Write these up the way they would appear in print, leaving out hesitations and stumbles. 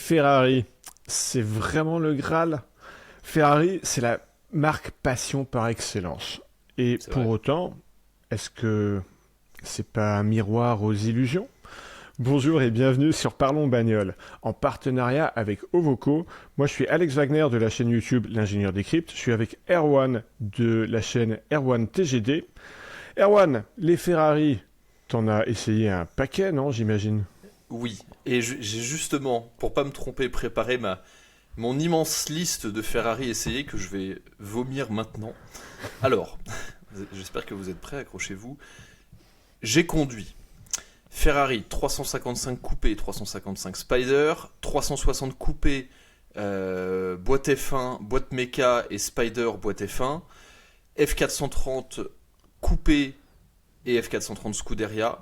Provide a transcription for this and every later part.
Ferrari, c'est vraiment le Graal. Ferrari, c'est la marque passion par excellence. Et C'est pour vrai. autant, est-ce que c'est pas un miroir aux illusions? Bonjour et bienvenue sur Parlons Bagnole, en partenariat avec Ovoco. Moi, je suis Alex Wagner de la chaîne YouTube L'Ingénieur Décrypte. Je suis avec Erwan de la chaîne Erwan TGD. Erwan, les Ferrari, t'en as essayé un paquet, non, j'imagine? Oui. Et j'ai justement, pour pas me tromper, préparé mon immense liste de Ferrari essayés que je vais vomir maintenant. Alors, j'espère que vous êtes prêts, accrochez-vous. J'ai conduit Ferrari 355 coupé, 355 Spider, 360 coupé, boîte F1, boîte méca et Spider boîte F1, F430 coupé et F430 Scuderia,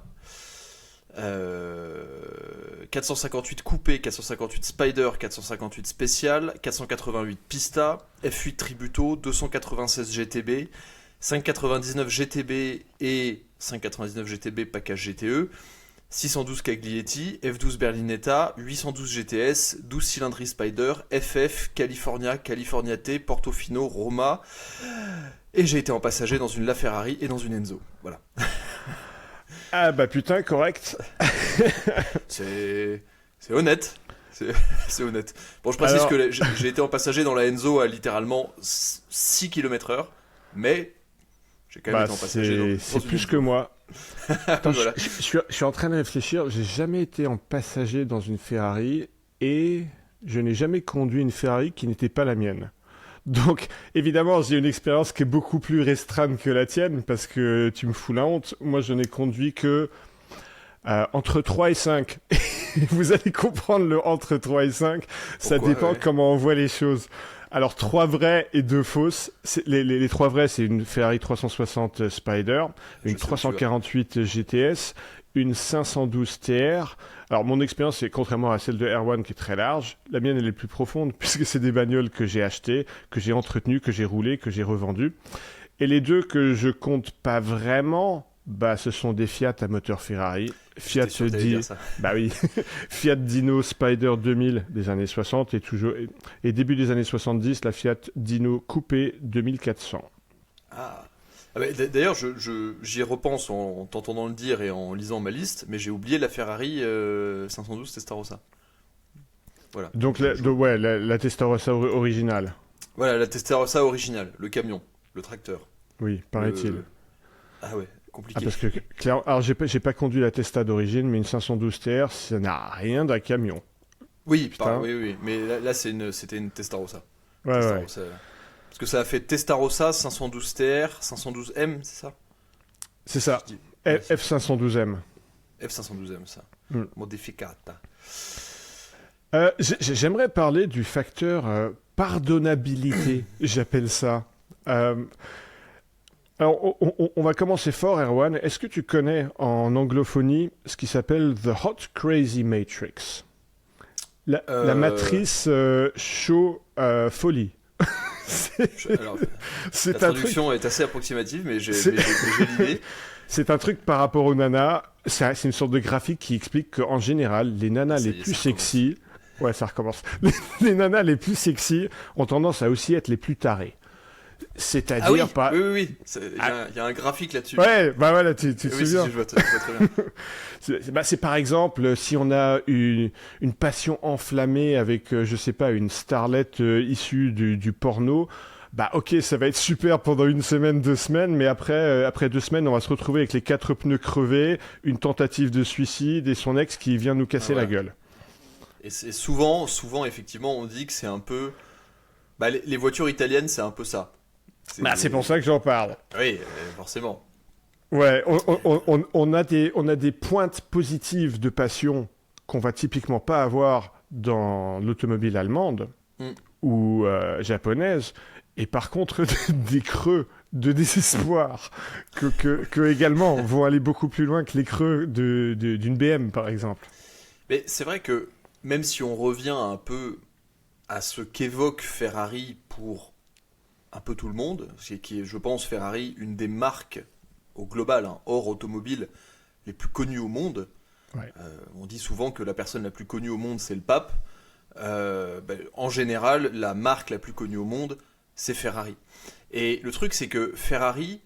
458 coupé, 458 Spider, 458 spécial, 488 Pista, F8 Tributo, 296 GTB, 599 GTB et 599 GTB package GTE, 612 Caglietti, F12 Berlinetta, 812 GTS, 12 cylindres Spider, FF, California, California T, Portofino, Roma, et j'ai été en passager dans une LaFerrari et dans une Enzo. Voilà. Ah bah putain, correct. C'est honnête. C'est c'est honnête. Bon, je précise Alors, que j'ai été en passager dans la Enzo à littéralement 6 km/h, mais j'ai quand même bah été en passager dans c'est une plus que Enzo. moi. Attends, Voilà. je suis en train de réfléchir. J'ai jamais été en passager dans une Ferrari et je n'ai jamais conduit une Ferrari qui n'était pas la mienne. Donc, évidemment, j'ai une expérience qui est beaucoup plus restreinte que la tienne parce que tu me fous la honte. Moi, je n'ai conduit que entre 3 et 5. Vous allez comprendre le entre 3 et 5. Ça Pourquoi, dépend ouais. comment on voit les choses. Alors, 3 vrais et 2 fausses. Les 3 vrais, c'est une Ferrari 360 Spider, une Je sais où tu vas. 348 GTS, une 512 TR. Alors, mon expérience est contrairement à celle de Erwan qui est très large. La mienne, elle est plus profonde puisque c'est des bagnoles que j'ai achetées, que j'ai entretenues, que j'ai roulées, que j'ai revendues. Et les deux que je compte pas vraiment, bah, ce sont des Fiat à moteur Ferrari. Fiat J'étais sûr que t'allais Di... dire ça. Bah oui, Fiat Dino Spider 2000 des années 60 et début des années 70, la Fiat Dino Coupé 2400. Ah. Ah bah, d'ailleurs, j'y repense en t'entendant le dire et en lisant ma liste, mais j'ai oublié la Ferrari 512 Testarossa. Voilà. Donc, ouais, la Testarossa originale. Voilà, la Testarossa originale, le camion, le tracteur. Oui, paraît-il. Le... Ah ouais, Ah, compliqué. parce que, clairement, alors j'ai pas conduit la Testa d'origine, mais une 512 TR, ça n'a rien d'un camion. Oui, Putain. oui, oui, mais là c'était une Testarossa. Ouais, ouais. Testarossa. Parce que ça a fait Testarossa, 512 TR, 512M, c'est ça? C'est Si je ça. dis... Oui, F512M. F512M, ça. Hmm. Modificata. J'aimerais parler du facteur pardonnabilité, j'appelle ça. Euh, alors, on va commencer fort, Erwan. Est-ce que tu connais en anglophonie ce qui s'appelle The Hot Crazy Matrix? La Euh... matrice chaud folie. C'est Alors, la c'est un truc, traduction est assez approximative, mais c'est mais j'ai l'idée. c'est un truc par rapport aux nanas. C'est une sorte de graphique qui explique qu'en général, les Ah, nanas ça les y est, plus ça recommence. sexy, ouais, ça recommence. Les nanas les plus sexy ont tendance à aussi être les plus tarées. Ah oui, C'est-à-dire oui, pas. oui, oui. Ah, Il y a un graphique là-dessus. ouais, bah voilà, tu te Oui, si, si, souviens. je vois très bien. C'est par exemple si on a une passion enflammée avec, je sais pas, une starlette issue du porno. Bah ok, ça va être super pendant une semaine, 2 semaines, mais après 2 semaines, on va se retrouver avec les 4 pneus crevés, une tentative de suicide et son ex qui vient nous Ah, casser la voilà. gueule. Et c'est souvent, effectivement, on dit que c'est un peu. Bah, les voitures italiennes, c'est un peu ça. Bah c'est pour C'est. ça que j'en parle. Oui, forcément. Ouais, on a des pointes positives de passion qu'on va typiquement pas avoir dans l'automobile allemande Mm. ou japonaise, et par contre des creux de désespoir que également vont aller beaucoup plus loin que les creux d'une BM par exemple. Mais c'est vrai que même si on revient un peu à ce qu'évoque Ferrari pour un peu tout le monde, qui est, je pense, Ferrari, une des marques au global, hein, hors automobile, les plus connues au monde. Ouais. On dit souvent que la personne la plus connue au monde, c'est le pape. en général, la marque la plus connue au monde, c'est Ferrari. Et le truc, c'est que Ferrari,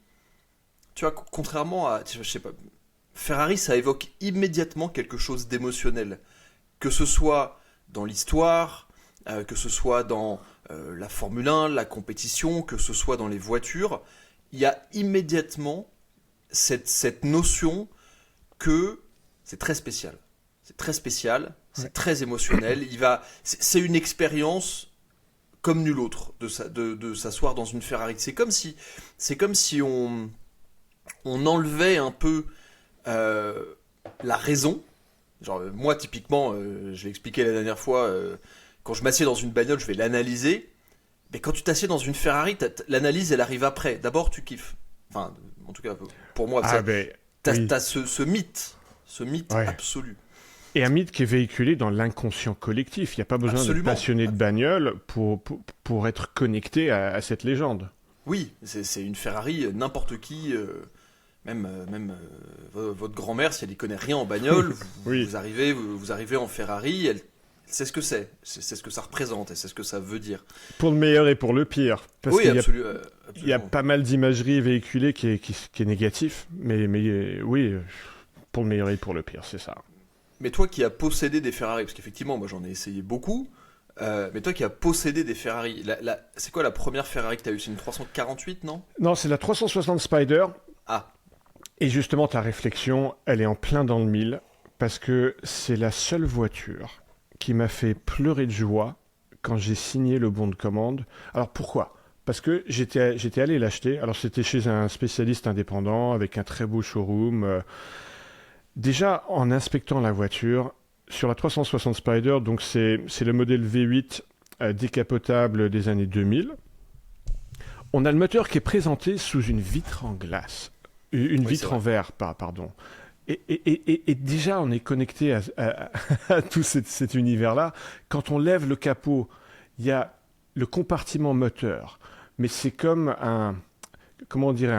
tu vois, contrairement à, je sais pas, Ferrari, ça évoque immédiatement quelque chose d'émotionnel. Que ce soit dans l'histoire, que ce soit dans la Formule 1, la compétition, que ce soit dans les voitures, il y a immédiatement cette notion que c'est très spécial. C'est très spécial, c'est très émotionnel. C'est une expérience comme nulle autre de s'asseoir dans une Ferrari. C'est comme si on enlevait un peu la raison. Genre, moi, typiquement, je l'ai expliqué la dernière fois, quand je m'assieds dans une bagnole, je vais l'analyser. Mais quand tu t'assieds dans une Ferrari, l'analyse, elle arrive après. D'abord, tu kiffes. Enfin, en tout cas, pour moi, t'as ce mythe absolu. Et un mythe qui est véhiculé dans l'inconscient collectif. Il n'y a pas besoin d'être passionné de bagnole pour être connecté à cette légende. Oui, c'est une Ferrari, n'importe qui, même votre grand-mère, si elle n'y connaît rien en bagnole, vous arrivez en Ferrari, elle sait ce que c'est ce que ça représente, et c'est ce que ça veut dire. Pour le meilleur et pour le pire. Parce oui, absolument. Il y a pas mal d'imagerie véhiculée qui est négatif, mais oui, pour le meilleur et pour le pire, c'est ça. Mais toi qui as possédé des Ferrari, parce qu'effectivement, moi j'en ai essayé beaucoup, mais toi qui as possédé des Ferrari, c'est quoi la première Ferrari que tu as eue? C'est une 348, non? Non, c'est la 360 Spider. Ah. Et justement, ta réflexion, elle est en plein dans le mille, parce que c'est la seule voiture qui m'a fait pleurer de joie quand j'ai signé le bon de commande. Alors pourquoi ? Parce que j'étais allé l'acheter. Alors c'était chez un spécialiste indépendant, avec un très beau showroom. Déjà, en inspectant la voiture, sur la 360 Spider, donc c'est le modèle V8 décapotable des années 2000, on a le moteur qui est présenté sous une vitre en glace. Une vitre en verre, pardon. Et déjà, on est connecté à tout cet univers-là. Quand on lève le capot, il y a le compartiment moteur. Mais c'est comme un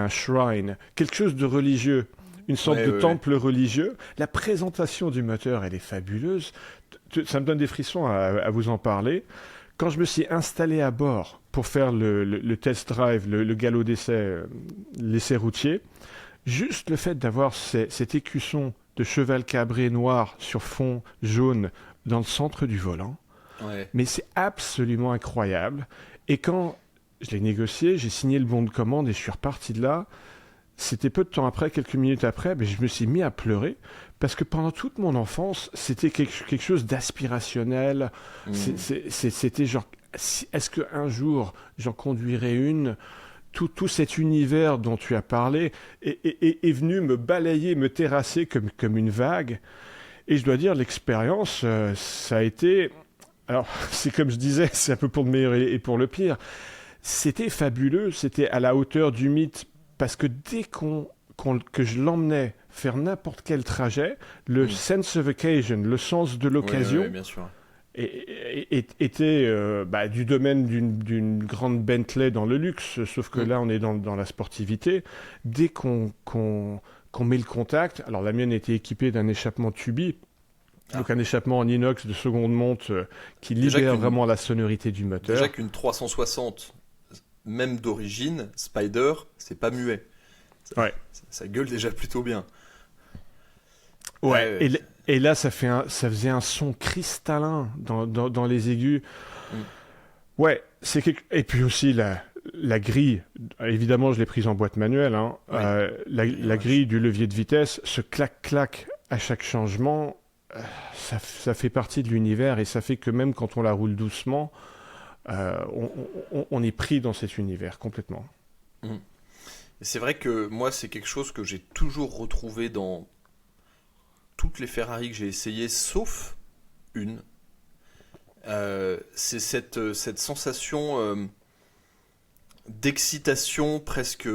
shrine, quelque chose de religieux. Une sorte de temple religieux. La présentation du moteur, elle est fabuleuse. Ça me donne des frissons à vous en parler. Quand je me suis installé à bord pour faire le test drive, le galop d'essai, l'essai routier, juste le fait d'avoir cet écusson de cheval cabré noir sur fond jaune dans le centre du volant, mais c'est absolument incroyable. Et quand je l'ai négocié, j'ai signé le bon de commande et je suis reparti de là. C'était peu de temps après, quelques minutes après, mais je me suis mis à pleurer parce que pendant toute mon enfance, c'était quelque chose d'aspirationnel. C'était genre, est-ce qu'un jour, j'en conduirai une ? Tout cet univers dont tu as parlé est venu me balayer, me terrasser comme une vague. Et je dois dire, l'expérience, ça a été... Alors, c'est comme je disais, c'est un peu pour le meilleur et pour le pire. C'était fabuleux, c'était à la hauteur du mythe. Parce que dès que je l'emmenais faire n'importe quel trajet, le sense of occasion, le sens de l'occasion, bien sûr. était du domaine d'une grande Bentley dans le luxe, sauf que là on est dans la sportivité. Dès qu'on met le contact, alors la mienne était équipée d'un échappement Tubi, donc un échappement en inox de seconde monte qui libère vraiment la sonorité du moteur. Déjà qu'une 360... même d'origine, Spider, c'est pas muet. Ça gueule déjà plutôt bien. Et là, ça faisait un son cristallin dans les aigus. Et puis aussi la grille. Évidemment, je l'ai prise en boîte manuelle. La grille du levier de vitesse, ce clac-clac à chaque changement, ça fait partie de l'univers et ça fait que même quand on la roule doucement, on est pris dans cet univers complètement. Et c'est vrai que moi, c'est quelque chose que j'ai toujours retrouvé dans toutes les Ferrari que j'ai essayées, sauf une. C'est cette sensation d'excitation presque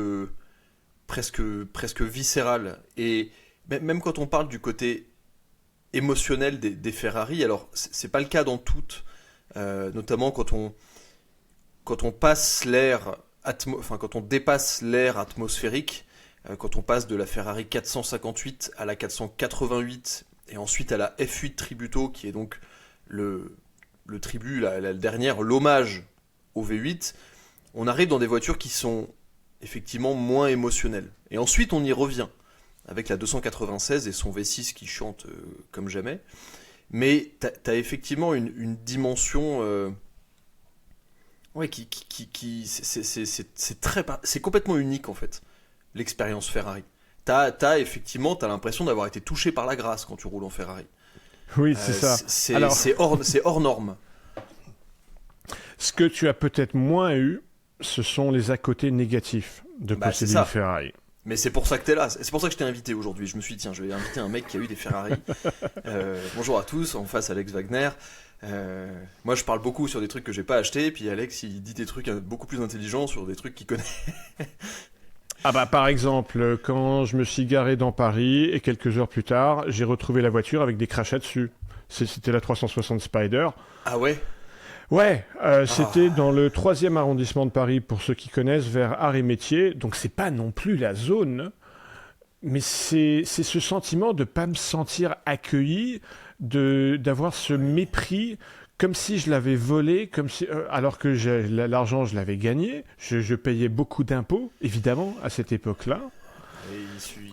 viscérale. Et même quand on parle du côté émotionnel des Ferrari, alors c'est pas le cas dans toutes. Notamment quand on passe l'air, quand on dépasse l'air atmosphérique, quand on passe de la Ferrari 458 à la 488 et ensuite à la F8 Tributo, qui est donc le tribut, la dernière, l'hommage au V8, on arrive dans des voitures qui sont effectivement moins émotionnelles. Et ensuite, on y revient, avec la 296 et son V6 qui chante comme jamais. Mais t'as effectivement une dimension... ouais, c'est complètement unique, en fait, l'expérience Ferrari. T'as l'impression d'avoir été touché par la grâce quand tu roules en Ferrari. Oui, c'est ça. C'est hors norme. Ce que tu as peut-être moins eu, ce sont les à côté négatifs de posséder une Ferrari. Mais c'est pour ça que t'es là. C'est pour ça que je t'ai invité aujourd'hui. Je me suis dit, tiens, je vais inviter un mec qui a eu des Ferrari. Bonjour à tous, en face Alex Wagner. Moi, je parle beaucoup sur des trucs que j'ai pas achetés, puis Alex, il dit des trucs beaucoup plus intelligents sur des trucs qu'il connaît. Ah bah par exemple, quand je me suis garé dans Paris et quelques heures plus tard, j'ai retrouvé la voiture avec des crachats dessus. C'était la 360 Spider. Ah ouais? Ouais, c'était dans le 3e arrondissement de Paris, pour ceux qui connaissent, vers Arts et Métiers. Donc c'est pas non plus la zone, mais c'est ce sentiment de pas me sentir accueilli, d'avoir ce mépris, comme si je l'avais volé, alors que l'argent, je l'avais gagné. Je payais beaucoup d'impôts, évidemment, à cette époque-là. Et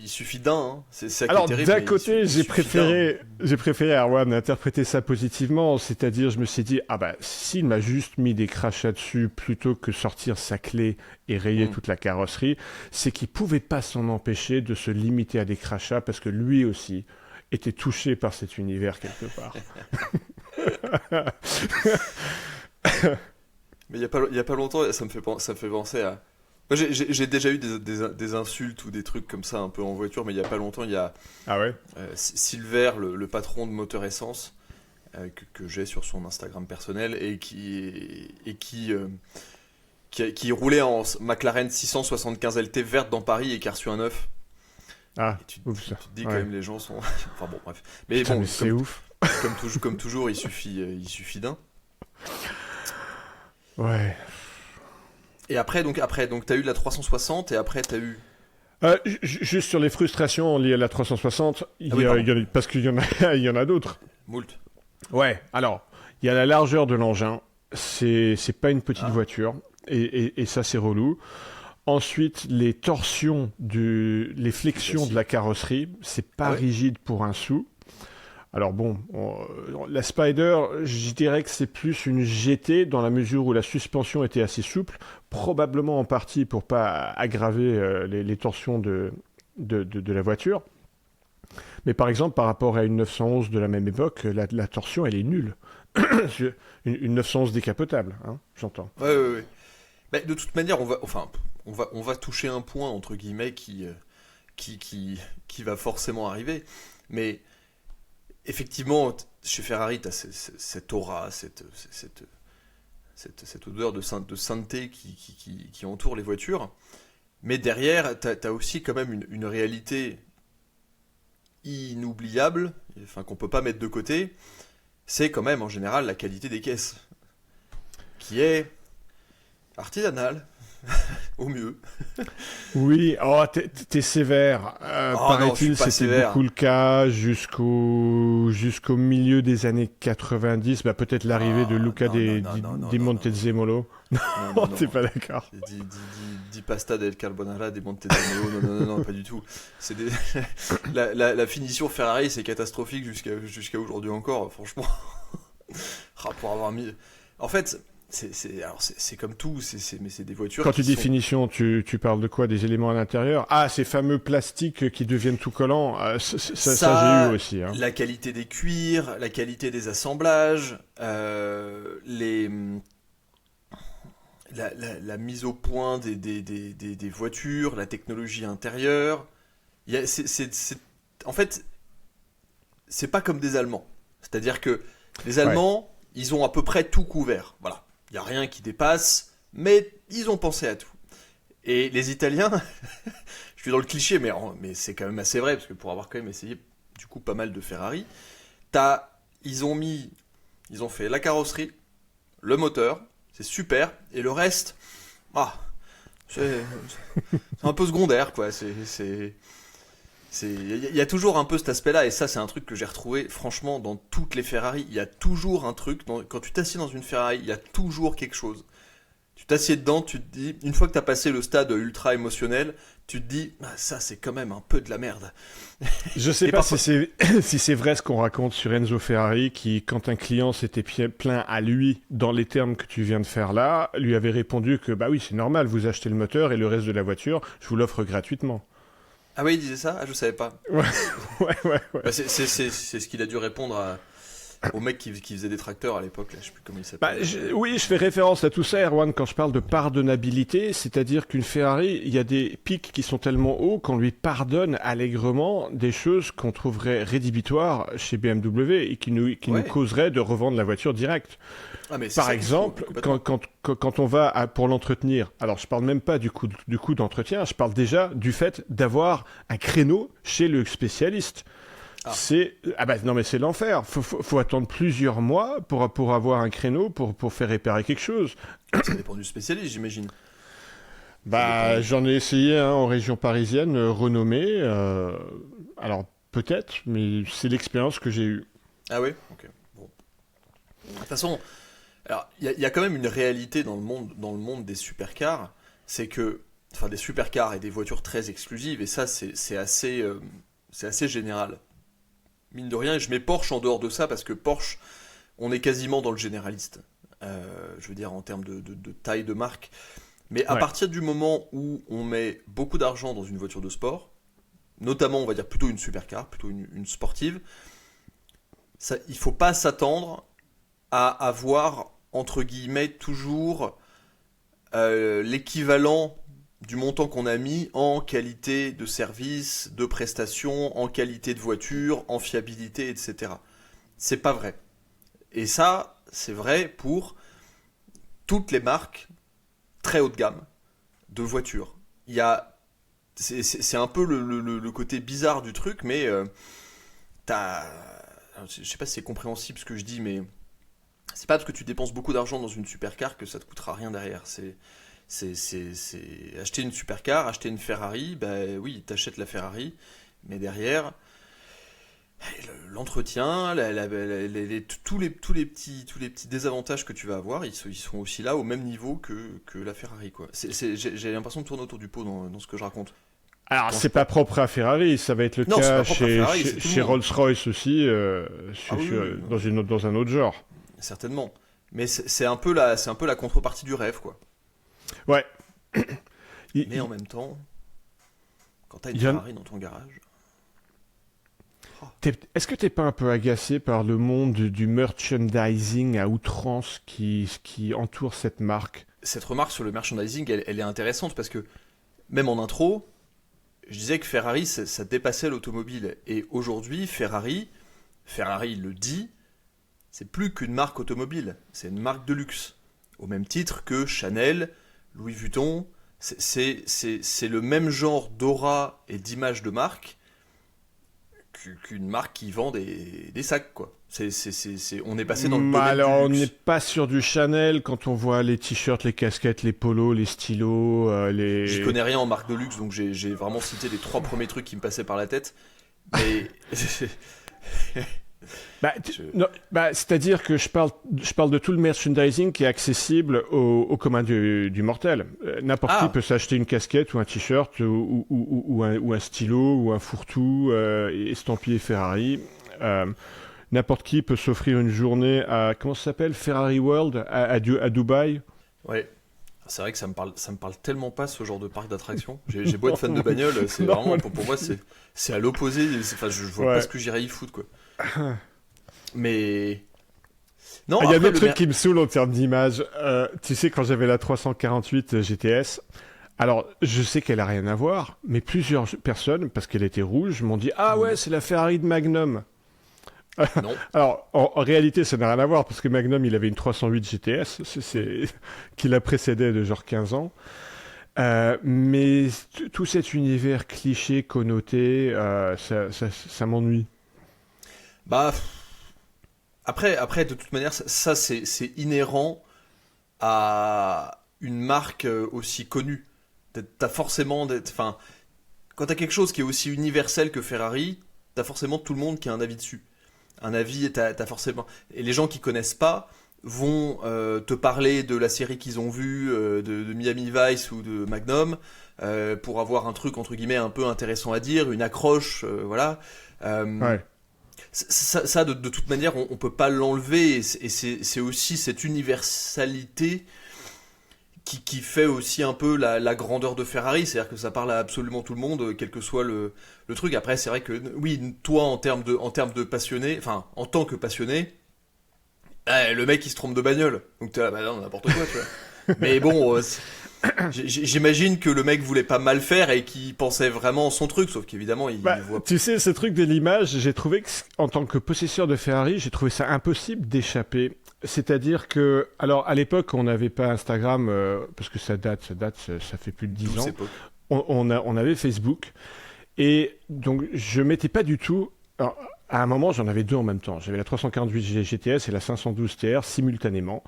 il suffit d'un, hein. C'est ça qui Alors, est terrible. d'un côté, j'ai préféré Erwan interpréter ça positivement, c'est-à-dire, je me suis dit, ah bah, s'il m'a juste mis des crachats dessus plutôt que sortir sa clé et rayer toute la carrosserie, c'est qu'il pouvait pas s'en empêcher de se limiter à des crachats parce que lui aussi était touché par cet univers quelque part. Mais il y a pas longtemps, ça me fait penser à... Moi, j'ai déjà eu des insultes ou des trucs comme ça un peu en voiture, mais il y a pas longtemps, il y a ah ouais Silver, le patron de Moteur Essence, que j'ai sur son Instagram personnel, et qui roulait en McLaren 675 LT verte dans Paris et qui a reçu un 9. Ah, et tu te dis quand même, les gens sont... enfin bon, bref. Mais putain, bon, mais c'est ouf. Comme toujours, il suffit d'un. Ouais. Et après, t'as eu la 360 et après t'as eu... Juste sur les frustrations liées à la 360, parce qu'il y en a d'autres. Moult. Ouais, alors, il y a la largeur de l'engin, c'est pas une petite voiture, et ça c'est relou. Ensuite, les torsions, les flexions de la carrosserie, c'est pas rigide pour un sou. Alors bon, la Spider, je dirais que c'est plus une GT dans la mesure où la suspension était assez souple, probablement en partie pour pas aggraver les torsions de la voiture. Mais par exemple, par rapport à une 911 de la même époque, la torsion, elle est nulle. une 911 décapotable, hein, j'entends. Ouais. Mais de toute manière, on va toucher un point, entre guillemets, qui va forcément arriver. Mais effectivement, chez Ferrari, tu as cette aura, cette odeur de sainteté qui entoure les voitures. Mais derrière, tu as aussi quand même une réalité inoubliable, enfin qu'on peut pas mettre de côté. C'est quand même en général la qualité des caisses, qui est artisanale, au mieux. Oui, t'es sévère. Paraît-il, c'était beaucoup le cas jusqu'au milieu des années 90. Bah, peut-être l'arrivée de Luca di Montezemolo. Non, t'es pas d'accord. Di pasta del carbonara di Montezemolo. Non, pas du tout. La finition Ferrari, c'est catastrophique jusqu'à aujourd'hui encore, franchement. Pour avoir mis... En fait... C'est comme tout, mais c'est des voitures. Quand tu dis finition, tu parles de quoi? Des éléments à l'intérieur? Ah, ces fameux plastiques qui deviennent tout collants. Ça, j'ai eu aussi. Hein. La qualité des cuirs, la qualité des assemblages, la mise au point des voitures, la technologie intérieure. En fait, c'est pas comme des Allemands. C'est-à-dire que les Allemands, ils ont à peu près tout couvert. Voilà. Il n'y a rien qui dépasse, mais ils ont pensé à tout. Et les Italiens, je suis dans le cliché, mais c'est quand même assez vrai, parce que pour avoir quand même essayé du coup pas mal de Ferrari, ils ont fait la carrosserie, le moteur, c'est super, et le reste, c'est un peu secondaire, quoi. Il y a toujours un peu cet aspect-là, et ça c'est un truc que j'ai retrouvé franchement dans toutes les Ferrari. Il y a toujours un truc, quand tu t'assieds dans une Ferrari, il y a toujours quelque chose. Tu t'assieds dedans, tu te dis, une fois que tu as passé le stade ultra émotionnel, tu te dis, ah, ça c'est quand même un peu de la merde. Je sais Et pas parfois- si c'est vrai ce qu'on raconte sur Enzo Ferrari, qui, quand un client s'était plaint à lui, dans les termes que tu viens de faire là, lui avait répondu que bah oui, c'est normal, vous achetez le moteur et le reste de la voiture, je vous l'offre gratuitement. Ah oui, il disait ça? Ah, je savais pas. Ouais, ouais. Bah, c'est ce qu'il a dû répondre au mec qui faisait des tracteurs à l'époque, là, je sais plus comment il Bah, s'appelle. oui, je fais référence à tout ça, Erwan, quand je parle de pardonnabilité, c'est-à-dire qu'une Ferrari, il y a des pics qui sont tellement hauts qu'on lui pardonne allègrement des choses qu'on trouverait rédhibitoires chez BMW et qui nous Ouais. causeraient de revendre la voiture directe. Ah, mais c'est Par ça qu'il faut, exemple, complètement. quand on va pour l'entretenir, alors je parle même pas du coût d'entretien, je parle déjà du fait d'avoir un créneau chez le spécialiste. Ah. Ah bah non mais c'est l'enfer. Faut attendre plusieurs mois pour avoir un créneau pour faire réparer quelque chose. Ça dépend du spécialiste, j'imagine. Bah dépend. j'en ai essayé un en région parisienne renommée. Alors peut-être, mais c'est l'expérience que j'ai eue. Ah ouais? Ok. Bon. De toute façon, alors il y a quand même une réalité dans le monde des supercars, c'est que, enfin des supercars et des voitures très exclusives, et ça c'est assez général. Mine de rien, et je mets Porsche en dehors de ça parce que Porsche, on est quasiment dans le généraliste. Je veux dire en termes de taille de marque. Mais à Ouais. partir du moment où on met beaucoup d'argent dans une voiture de sport, notamment on va dire plutôt une supercar, plutôt une sportive, ça, il faut pas s'attendre à avoir entre guillemets toujours l'équivalent du montant qu'on a mis en qualité de service, de prestation, en qualité de voiture, en fiabilité, etc. C'est pas vrai. Et ça, c'est vrai pour toutes les marques très haut de gamme de voitures. Il y a, c'est un peu le côté bizarre du truc, mais t'as, je sais pas si c'est compréhensible ce que je dis, mais c'est pas parce que tu dépenses beaucoup d'argent dans une supercar que ça te coûtera rien derrière. C'est acheter une supercar, acheter une Ferrari, bah oui, t'achètes la Ferrari, mais derrière, l'entretien, tous les petits désavantages que tu vas avoir, ils sont aussi là au même niveau que la Ferrari, quoi. J'ai l'impression de tourner autour du pot dans ce que je raconte. Alors Quand c'est je pas propre à Ferrari, ça va être le Non, c'est cas pas propre à Ferrari, c'est tout le chez monde. Rolls-Royce aussi, Ah oui, oui, dans dans un autre genre. certainement. Mais c'est un peu la contrepartie du rêve, quoi. Ouais. Mais en même temps, quand t'as une il y en- Ferrari dans ton garage, Est-ce que t'es pas un peu agacé par le monde du merchandising à outrance qui entoure cette marque? cette remarque sur le merchandising, elle est intéressante parce que même en intro, je disais que Ferrari, ça dépassait l'automobile. Et aujourd'hui, Ferrari le dit, c'est plus qu'une marque automobile, c'est une marque de luxe. Au même titre que Chanel, Louis Vuitton, c'est le même genre d'aura et d'image de marque qu'une marque qui vend des sacs, quoi. On est passé dans le domaine Alors, on du n'est luxe. pas sur du Chanel quand on voit les t-shirts, les casquettes, les polos, les stylos, J'y les... connais rien en marque de luxe, donc j'ai vraiment cité les trois premiers trucs qui me passaient par la tête. Mais Bah, je- non, bah, c'est-à-dire que je parle de tout le merchandising qui est accessible au commun du mortel. N'importe qui Ah, peut s'acheter une casquette ou un t-shirt ou un stylo ou un fourre-tout estampillé Ferrari. Euh, N'importe qui peut s'offrir une journée à, comment ça s'appelle, Ferrari World à Dubaï. ouais. C'est vrai que ça me parle tellement pas ce genre de parc d'attractions. J'ai beau être fan de bagnole, c'est Non, vraiment pour moi c'est à l'opposé. Enfin, je vois pas Ouais. ce que j'irais y foutre, quoi. Mais non, Il y a après des trucs qui me saoulent en termes d'image. Tu sais, quand j'avais la 348 GTS, alors je sais qu'elle a rien à voir, mais plusieurs personnes, parce qu'elle était rouge, m'ont dit ah ouais, c'est la Ferrari de Magnum. non. Alors en réalité, ça n'a rien à voir parce que Magnum, il avait une 308 GTS, qui la précédait de genre 15 ans. Mais tout cet univers cliché connoté, ça m'ennuie. Bah après de toute manière ça c'est inhérent à une marque aussi connue. T'as forcément enfin quand t'as quelque chose qui est aussi universel que Ferrari, t'as forcément tout le monde qui a un avis dessus. Un avis, t'as forcément... Et les gens qui connaissent pas vont te parler de la série qu'ils ont vue, de Miami Vice ou de Magnum, pour avoir un truc, entre guillemets, un peu intéressant à dire, une accroche, voilà. Ouais. Ça de toute manière, on peut pas l'enlever, et c'est aussi cette universalité qui fait aussi un peu la grandeur de Ferrari, c'est-à-dire que ça parle à absolument tout le monde, quel que soit le truc. Après, c'est vrai que, oui, toi, en termes de passionné, enfin, en tant que passionné, le mec il se trompe de bagnole, donc t'es là, bah non, n'importe quoi, tu vois. Mais bon, j'imagine que le mec voulait pas mal faire et qu'il pensait vraiment son truc, sauf qu'évidemment, il voit... Tu sais, ce truc de l'image, j'ai trouvé que, en tant que possesseur de Ferrari, j'ai trouvé ça impossible d'échapper. C'est-à-dire que, alors à l'époque, on n'avait pas Instagram, parce que ça fait plus de 10 ans. On avait Facebook. Et donc, je mettais pas du tout... Alors, à un moment, j'en avais deux en même temps. J'avais la 348 GTS et la 512 TR simultanément.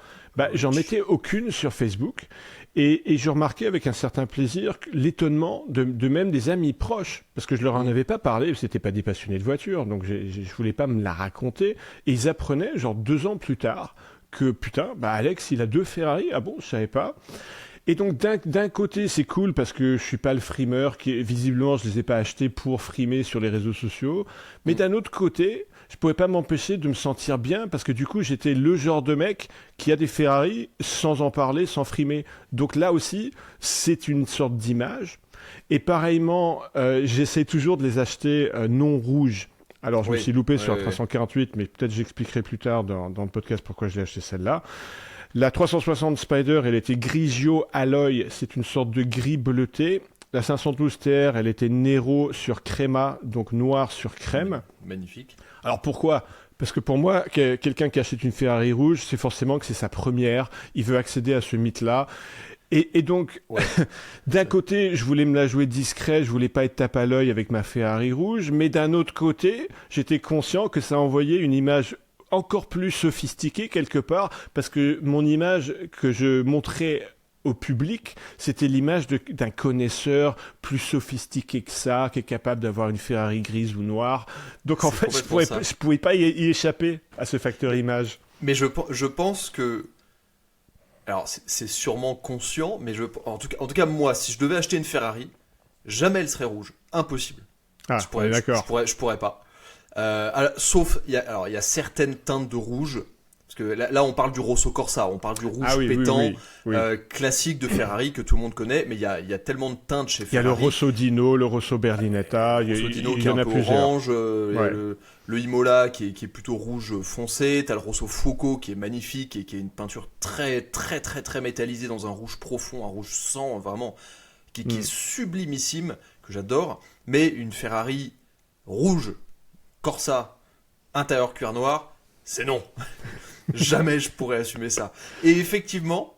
J'en mettais aucune sur Facebook. Et je remarquais avec un certain plaisir l'étonnement de même des amis proches. Parce que je leur en avais pas parlé, c'était pas des passionnés de voiture. Donc, je voulais pas me la raconter. Et ils apprenaient, genre 2 ans plus tard, que putain, Alex, il a 2 Ferrari. Ah bon, je savais pas. Et donc d'un côté c'est cool parce que je suis pas le frimeur qui visiblement je les ai pas achetés pour frimer sur les réseaux sociaux, mais d'un autre côté je pouvais pas m'empêcher de me sentir bien parce que du coup j'étais le genre de mec qui a des Ferrari sans en parler, sans frimer. Donc là aussi c'est une sorte d'image. Et pareillement j'essaie toujours de les acheter non rouges. Alors je me suis loupé sur la 348, mais peut-être j'expliquerai plus tard dans le podcast pourquoi j'ai acheté celle-là. La 360 Spider, elle était grigio alloy, c'est une sorte de gris bleuté. La 512 TR, elle était Nero sur créma, donc noir sur crème. Magnifique. Alors pourquoi ? Parce que pour moi, quelqu'un qui achète une Ferrari rouge, c'est forcément que c'est sa première, il veut accéder à ce mythe-là. Et donc, d'un côté, je voulais me la jouer discret, je voulais pas être tape à l'œil avec ma Ferrari rouge, mais d'un autre côté, j'étais conscient que ça envoyait une image encore plus sophistiqué quelque part, parce que mon image que je montrais au public, c'était l'image d'un connaisseur plus sophistiqué que ça, qui est capable d'avoir une Ferrari grise ou noire. Donc en fait, je pouvais pas y échapper à ce facteur image. Mais je pense que... Alors, c'est sûrement conscient, mais en tout cas, moi, si je devais acheter une Ferrari, jamais elle serait rouge. Impossible. Ah, d'accord. Je pourrais pas. Sauf, il y a certaines teintes de rouge, parce que là on parle du Rosso Corsa, on parle du rouge pétant, oui. Classique de Ferrari que tout le monde connaît, mais il y a tellement de teintes chez Ferrari. Il y a le Rosso Dino, le Rosso Berlinetta, le Rosso Dino qui est un peu orange, le Imola qui est plutôt rouge foncé, t'as le Rosso Fuoco qui est magnifique et qui est une peinture très très très très métallisée dans un rouge profond, un rouge sang vraiment, qui est sublimissime, que j'adore, mais une Ferrari rouge Corsa, intérieur cuir noir, c'est non. Jamais je pourrais assumer ça. Et effectivement,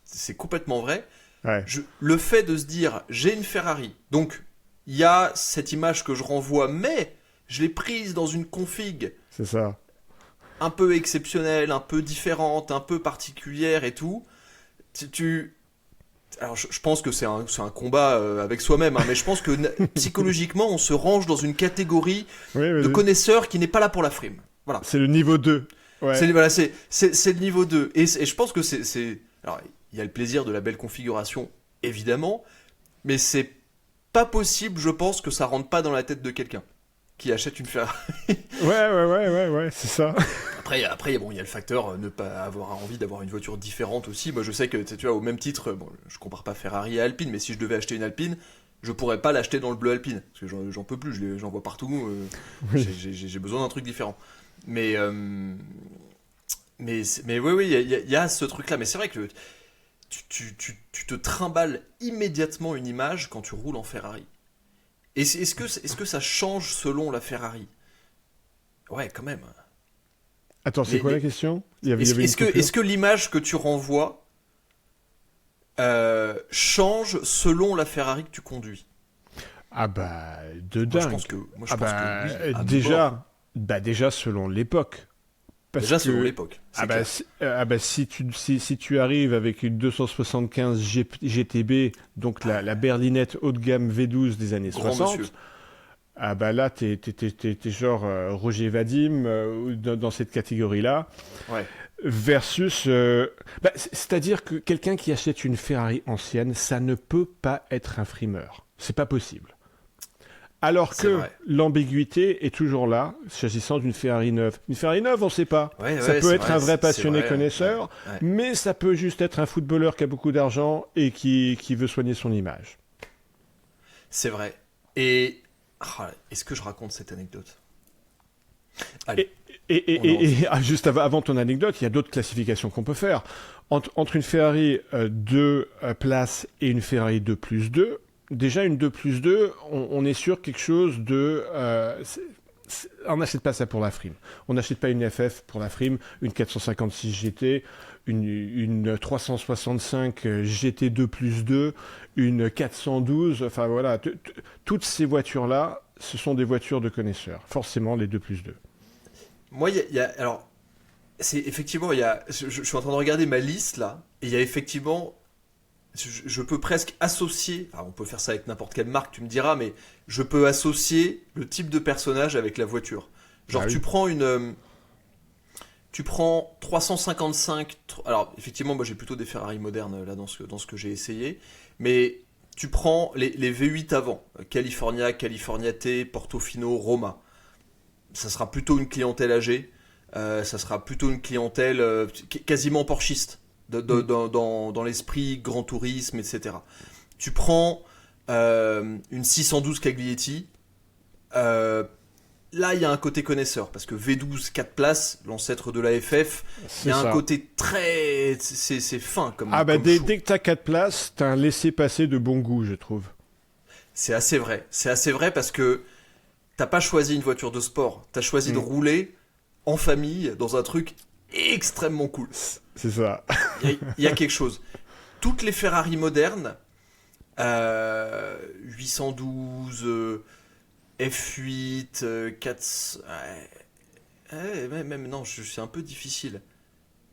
c'est complètement vrai. Ouais. Le fait de se dire, j'ai une Ferrari, donc il y a cette image que je renvoie, mais je l'ai prise dans une config. C'est ça. Un peu exceptionnelle, un peu différente, un peu particulière et tout. Alors je pense que c'est un combat avec soi-même, hein, mais je pense que psychologiquement on se range dans une catégorie de connaisseurs qui n'est pas là pour la frime. Voilà. C'est le niveau 2. Ouais. C'est le niveau 2. Et je pense que c'est... Alors il y a le plaisir de la belle configuration, évidemment, mais c'est pas possible, je pense, que ça rentre pas dans la tête de quelqu'un qui achète une Ferrari. Ouais, c'est ça. Après, il y a le facteur ne pas avoir envie d'avoir une voiture différente aussi. Moi, je sais que, tu vois, au même titre, bon, je compare pas Ferrari à Alpine, mais si je devais acheter une Alpine, je pourrais pas l'acheter dans le bleu Alpine, parce que j'en peux plus, j'en vois partout. J'ai besoin d'un truc différent. Mais oui, il y a ce truc-là. Mais c'est vrai que tu te trimbales immédiatement une image quand tu roules en Ferrari. Et est-ce que ça change selon la Ferrari ? Ouais, quand même. Attends, c'est quoi la question ? Est-ce que l'image que tu renvoies change selon la Ferrari que tu conduis ? Ah de dingue. Moi, je pense que oui. Déjà selon l'époque. Déjà selon l'époque. Si tu arrives avec une 275 GTB, donc la berlinette haut de gamme V12 des années Grand 60, monsieur. là t'es genre Roger Vadim dans cette catégorie-là. Ouais. Versus, c'est-à-dire que quelqu'un qui achète une Ferrari ancienne, ça ne peut pas être un frimeur. C'est pas possible. Alors C'est que vrai. l'ambiguïté est toujours là, s'agissant d'une Ferrari neuve. Une Ferrari neuve, on ne sait pas. Ça peut être un vrai passionné connaisseur, mais ça peut juste être un footballeur qui a beaucoup d'argent et qui veut soigner son image. C'est vrai. Et est-ce que je raconte cette anecdote? Allez. Juste avant ton anecdote, il y a d'autres classifications qu'on peut faire. Entre une Ferrari 2 places et une Ferrari 2+2, déjà une 2+2, on est sur quelque chose de... on n'achète pas ça pour la frime. On n'achète pas une FF pour la frime, une 456 GT, une 365 GT 2+2, une 412, enfin voilà. Toutes ces voitures-là, ce sont des voitures de connaisseurs. Forcément, les 2+2. Moi, alors, c'est effectivement, je suis en train de regarder ma liste là, et il y a effectivement, je peux presque associer, on peut faire ça avec n'importe quelle marque, tu me diras, mais je peux associer le type de personnage avec la voiture. Genre, oui. tu prends 355, alors effectivement, moi j'ai plutôt des Ferrari modernes là dans ce que j'ai essayé, mais tu prends les V8 avant, California, California T, Portofino, Roma. Ça sera plutôt une clientèle âgée, ça sera plutôt une clientèle quasiment porschiste, dans l'esprit grand tourisme, etc. Tu prends une 612 Caglietti, là il y a un côté connaisseur, parce que V12 4 places, l'ancêtre de la FF, il y a un côté très... C'est fin comme dès que t'as 4 places, t'as un laissez-passer de bon goût, je trouve. C'est assez vrai parce que t'as pas choisi une voiture de sport, t'as choisi de rouler en famille dans un truc extrêmement cool. C'est ça. Il y a quelque chose. Toutes les Ferrari modernes, 812, F8, 4... même non, c'est un peu difficile.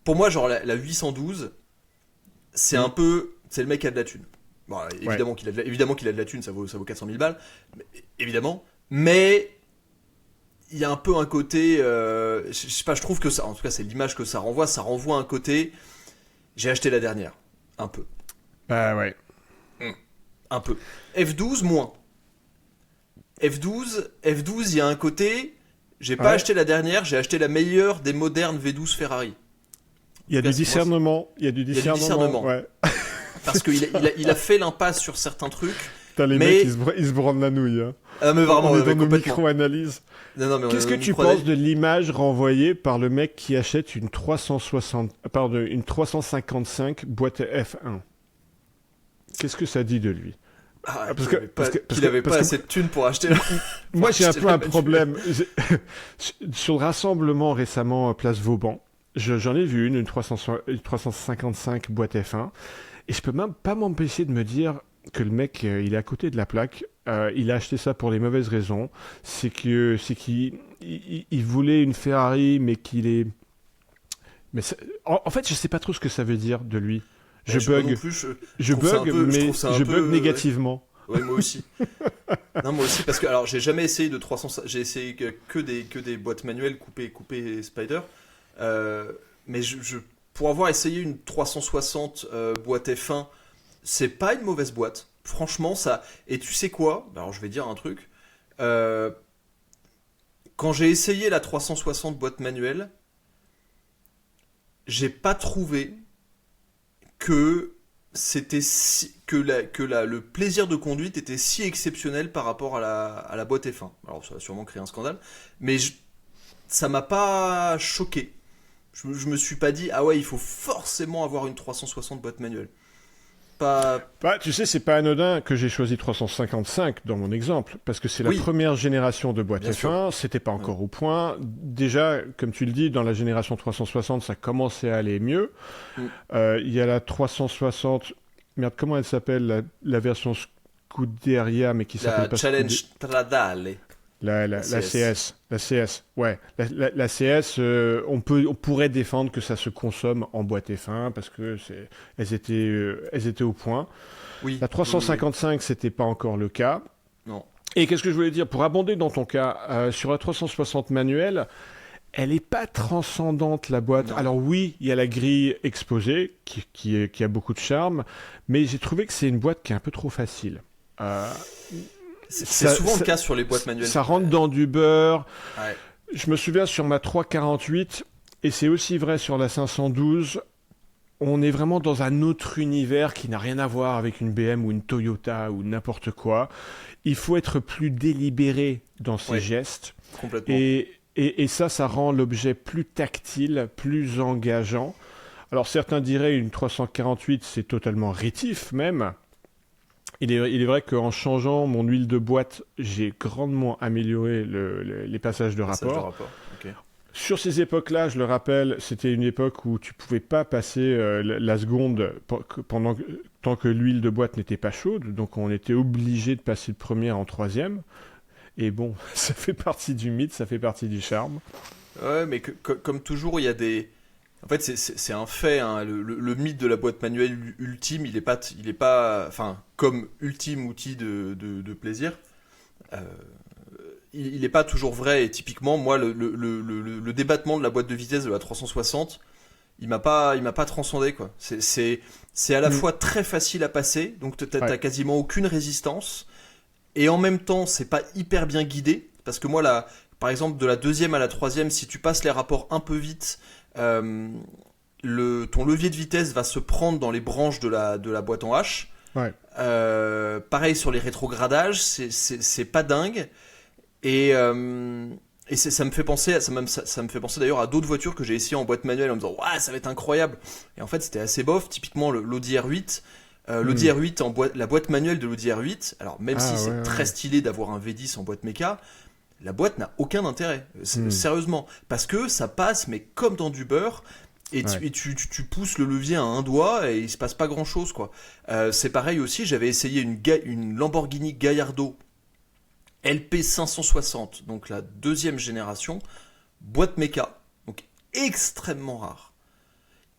Pour moi, genre la 812, c'est un peu... C'est le mec qui a de la thune. Bon, évidemment qu'il a de la thune, ça vaut 400 000 balles. Évidemment. Mais il y a un peu un côté, je sais pas, je trouve que ça, en tout cas c'est l'image que ça renvoie un côté, j'ai acheté la dernière, un peu. Ouais. Un peu. F12 moins. F12, il y a un côté, j'ai pas acheté la dernière, j'ai acheté la meilleure des modernes V12 Ferrari. Il y a du discernement. Il y a du discernement. Ouais. Parce qu'il a fait l'impasse sur certains trucs. Putain, les mecs, ils se brandent la nouille. Hein. Ah, mais vraiment, on est dans nos micro-analyses. Qu'est-ce que tu penses de l'image renvoyée par le mec qui achète une 355 boîte F1 ? Qu'est-ce que ça dit de lui ? Qu'il avait pas assez de thunes pour acheter. Moi, j'ai un peu un problème. Sur le rassemblement récemment Place Vauban, j'en ai vu une 355 boîte F1, et je peux même pas m'empêcher de me dire que le mec, il est à côté de la plaque. Il a acheté ça pour les mauvaises raisons. C'est qu'il voulait une Ferrari, mais qu'il est... Mais en fait, je sais pas trop ce que ça veut dire de lui. Je bug, mais je bug négativement. Ouais, moi aussi. Non, moi aussi, parce que alors j'ai jamais essayé de 300, j'ai essayé que des boîtes manuelles coupées Spider. Mais pour avoir essayé une 360 boîte F1, c'est pas une mauvaise boîte. Franchement, ça. Et tu sais quoi ? Alors je vais dire un truc. Quand j'ai essayé la 360 boîte manuelle, j'ai pas trouvé que c'était le plaisir de conduite était si exceptionnel par rapport à la boîte F1. Alors ça va sûrement créer un scandale, mais ça m'a pas choqué. Je me suis pas dit ah ouais, il faut forcément avoir une 360 boîte manuelle. Tu sais, c'est pas anodin que j'ai choisi 355 dans mon exemple, parce que c'est la première génération de boîte F1, c'était pas encore au point. Déjà, comme tu le dis, dans la génération 360, ça commençait à aller mieux. Il y a la 360... Merde, comment elle s'appelle, la version Scuderia, mais qui s'appelle pas Challenge Stradale. La CS. La CS, ouais. La CS, on pourrait défendre que ça se consomme en boîte F1 parce que elles étaient au point. Oui. La 355, oui. C'était pas encore le cas. Non. Et qu'est-ce que je voulais dire? Pour abonder dans ton cas, sur la 360 manuelle, elle n'est pas transcendante, la boîte. Non. Alors oui, il y a la grille exposée qui a beaucoup de charme, mais j'ai trouvé que c'est une boîte qui est un peu trop facile. C'est souvent le cas sur les boîtes manuelles. Ça rentre dans du beurre. Ouais. Je me souviens sur ma 348, et c'est aussi vrai sur la 512, on est vraiment dans un autre univers qui n'a rien à voir avec une BM ou une Toyota ou n'importe quoi. Il faut être plus délibéré dans ses gestes. Complètement. Et ça rend l'objet plus tactile, plus engageant. Alors certains diraient une 348, c'est totalement rétif même. Il est vrai qu'en changeant mon huile de boîte, j'ai grandement amélioré les passages de rapport. Okay. Sur ces époques-là, je le rappelle, c'était une époque où tu pouvais pas passer la seconde tant que l'huile de boîte n'était pas chaude. Donc on était obligé de passer le premier en troisième. Et bon, ça fait partie du mythe, ça fait partie du charme. Ouais, mais comme toujours, il y a des... En fait, c'est un fait, hein. Le mythe de la boîte manuelle ultime, il est pas, enfin, comme ultime outil de plaisir, il n'est pas toujours vrai. Et typiquement, moi, le débattement de la boîte de vitesse de la 360, il m'a pas transcendé, quoi. C'est à la fois très facile à passer, donc t'as quasiment aucune résistance, et en même temps, c'est pas hyper bien guidé, parce que moi, par exemple, de la deuxième à la troisième, si tu passes les rapports un peu vite, ton levier de vitesse va se prendre dans les branches de la boîte en H. Ouais. Pareil sur les rétrogradages, c'est pas dingue. Et ça me fait penser, ça me fait penser d'ailleurs à d'autres voitures que j'ai essayé en boîte manuelle en me disant ouais, ça va être incroyable. Et en fait, c'était assez bof. Typiquement l'Audi R8. L'Audi R8 la boîte manuelle de l'Audi R8. Alors même si c'est très stylé d'avoir un V10 en boîte méca, la boîte n'a aucun intérêt, sérieusement, parce que ça passe mais comme dans du beurre. Et tu pousses le levier à un doigt et il se passe pas grand chose, quoi. C'est pareil aussi, j'avais essayé une Lamborghini Gallardo LP 560, donc la deuxième génération, boîte méca, donc extrêmement rare.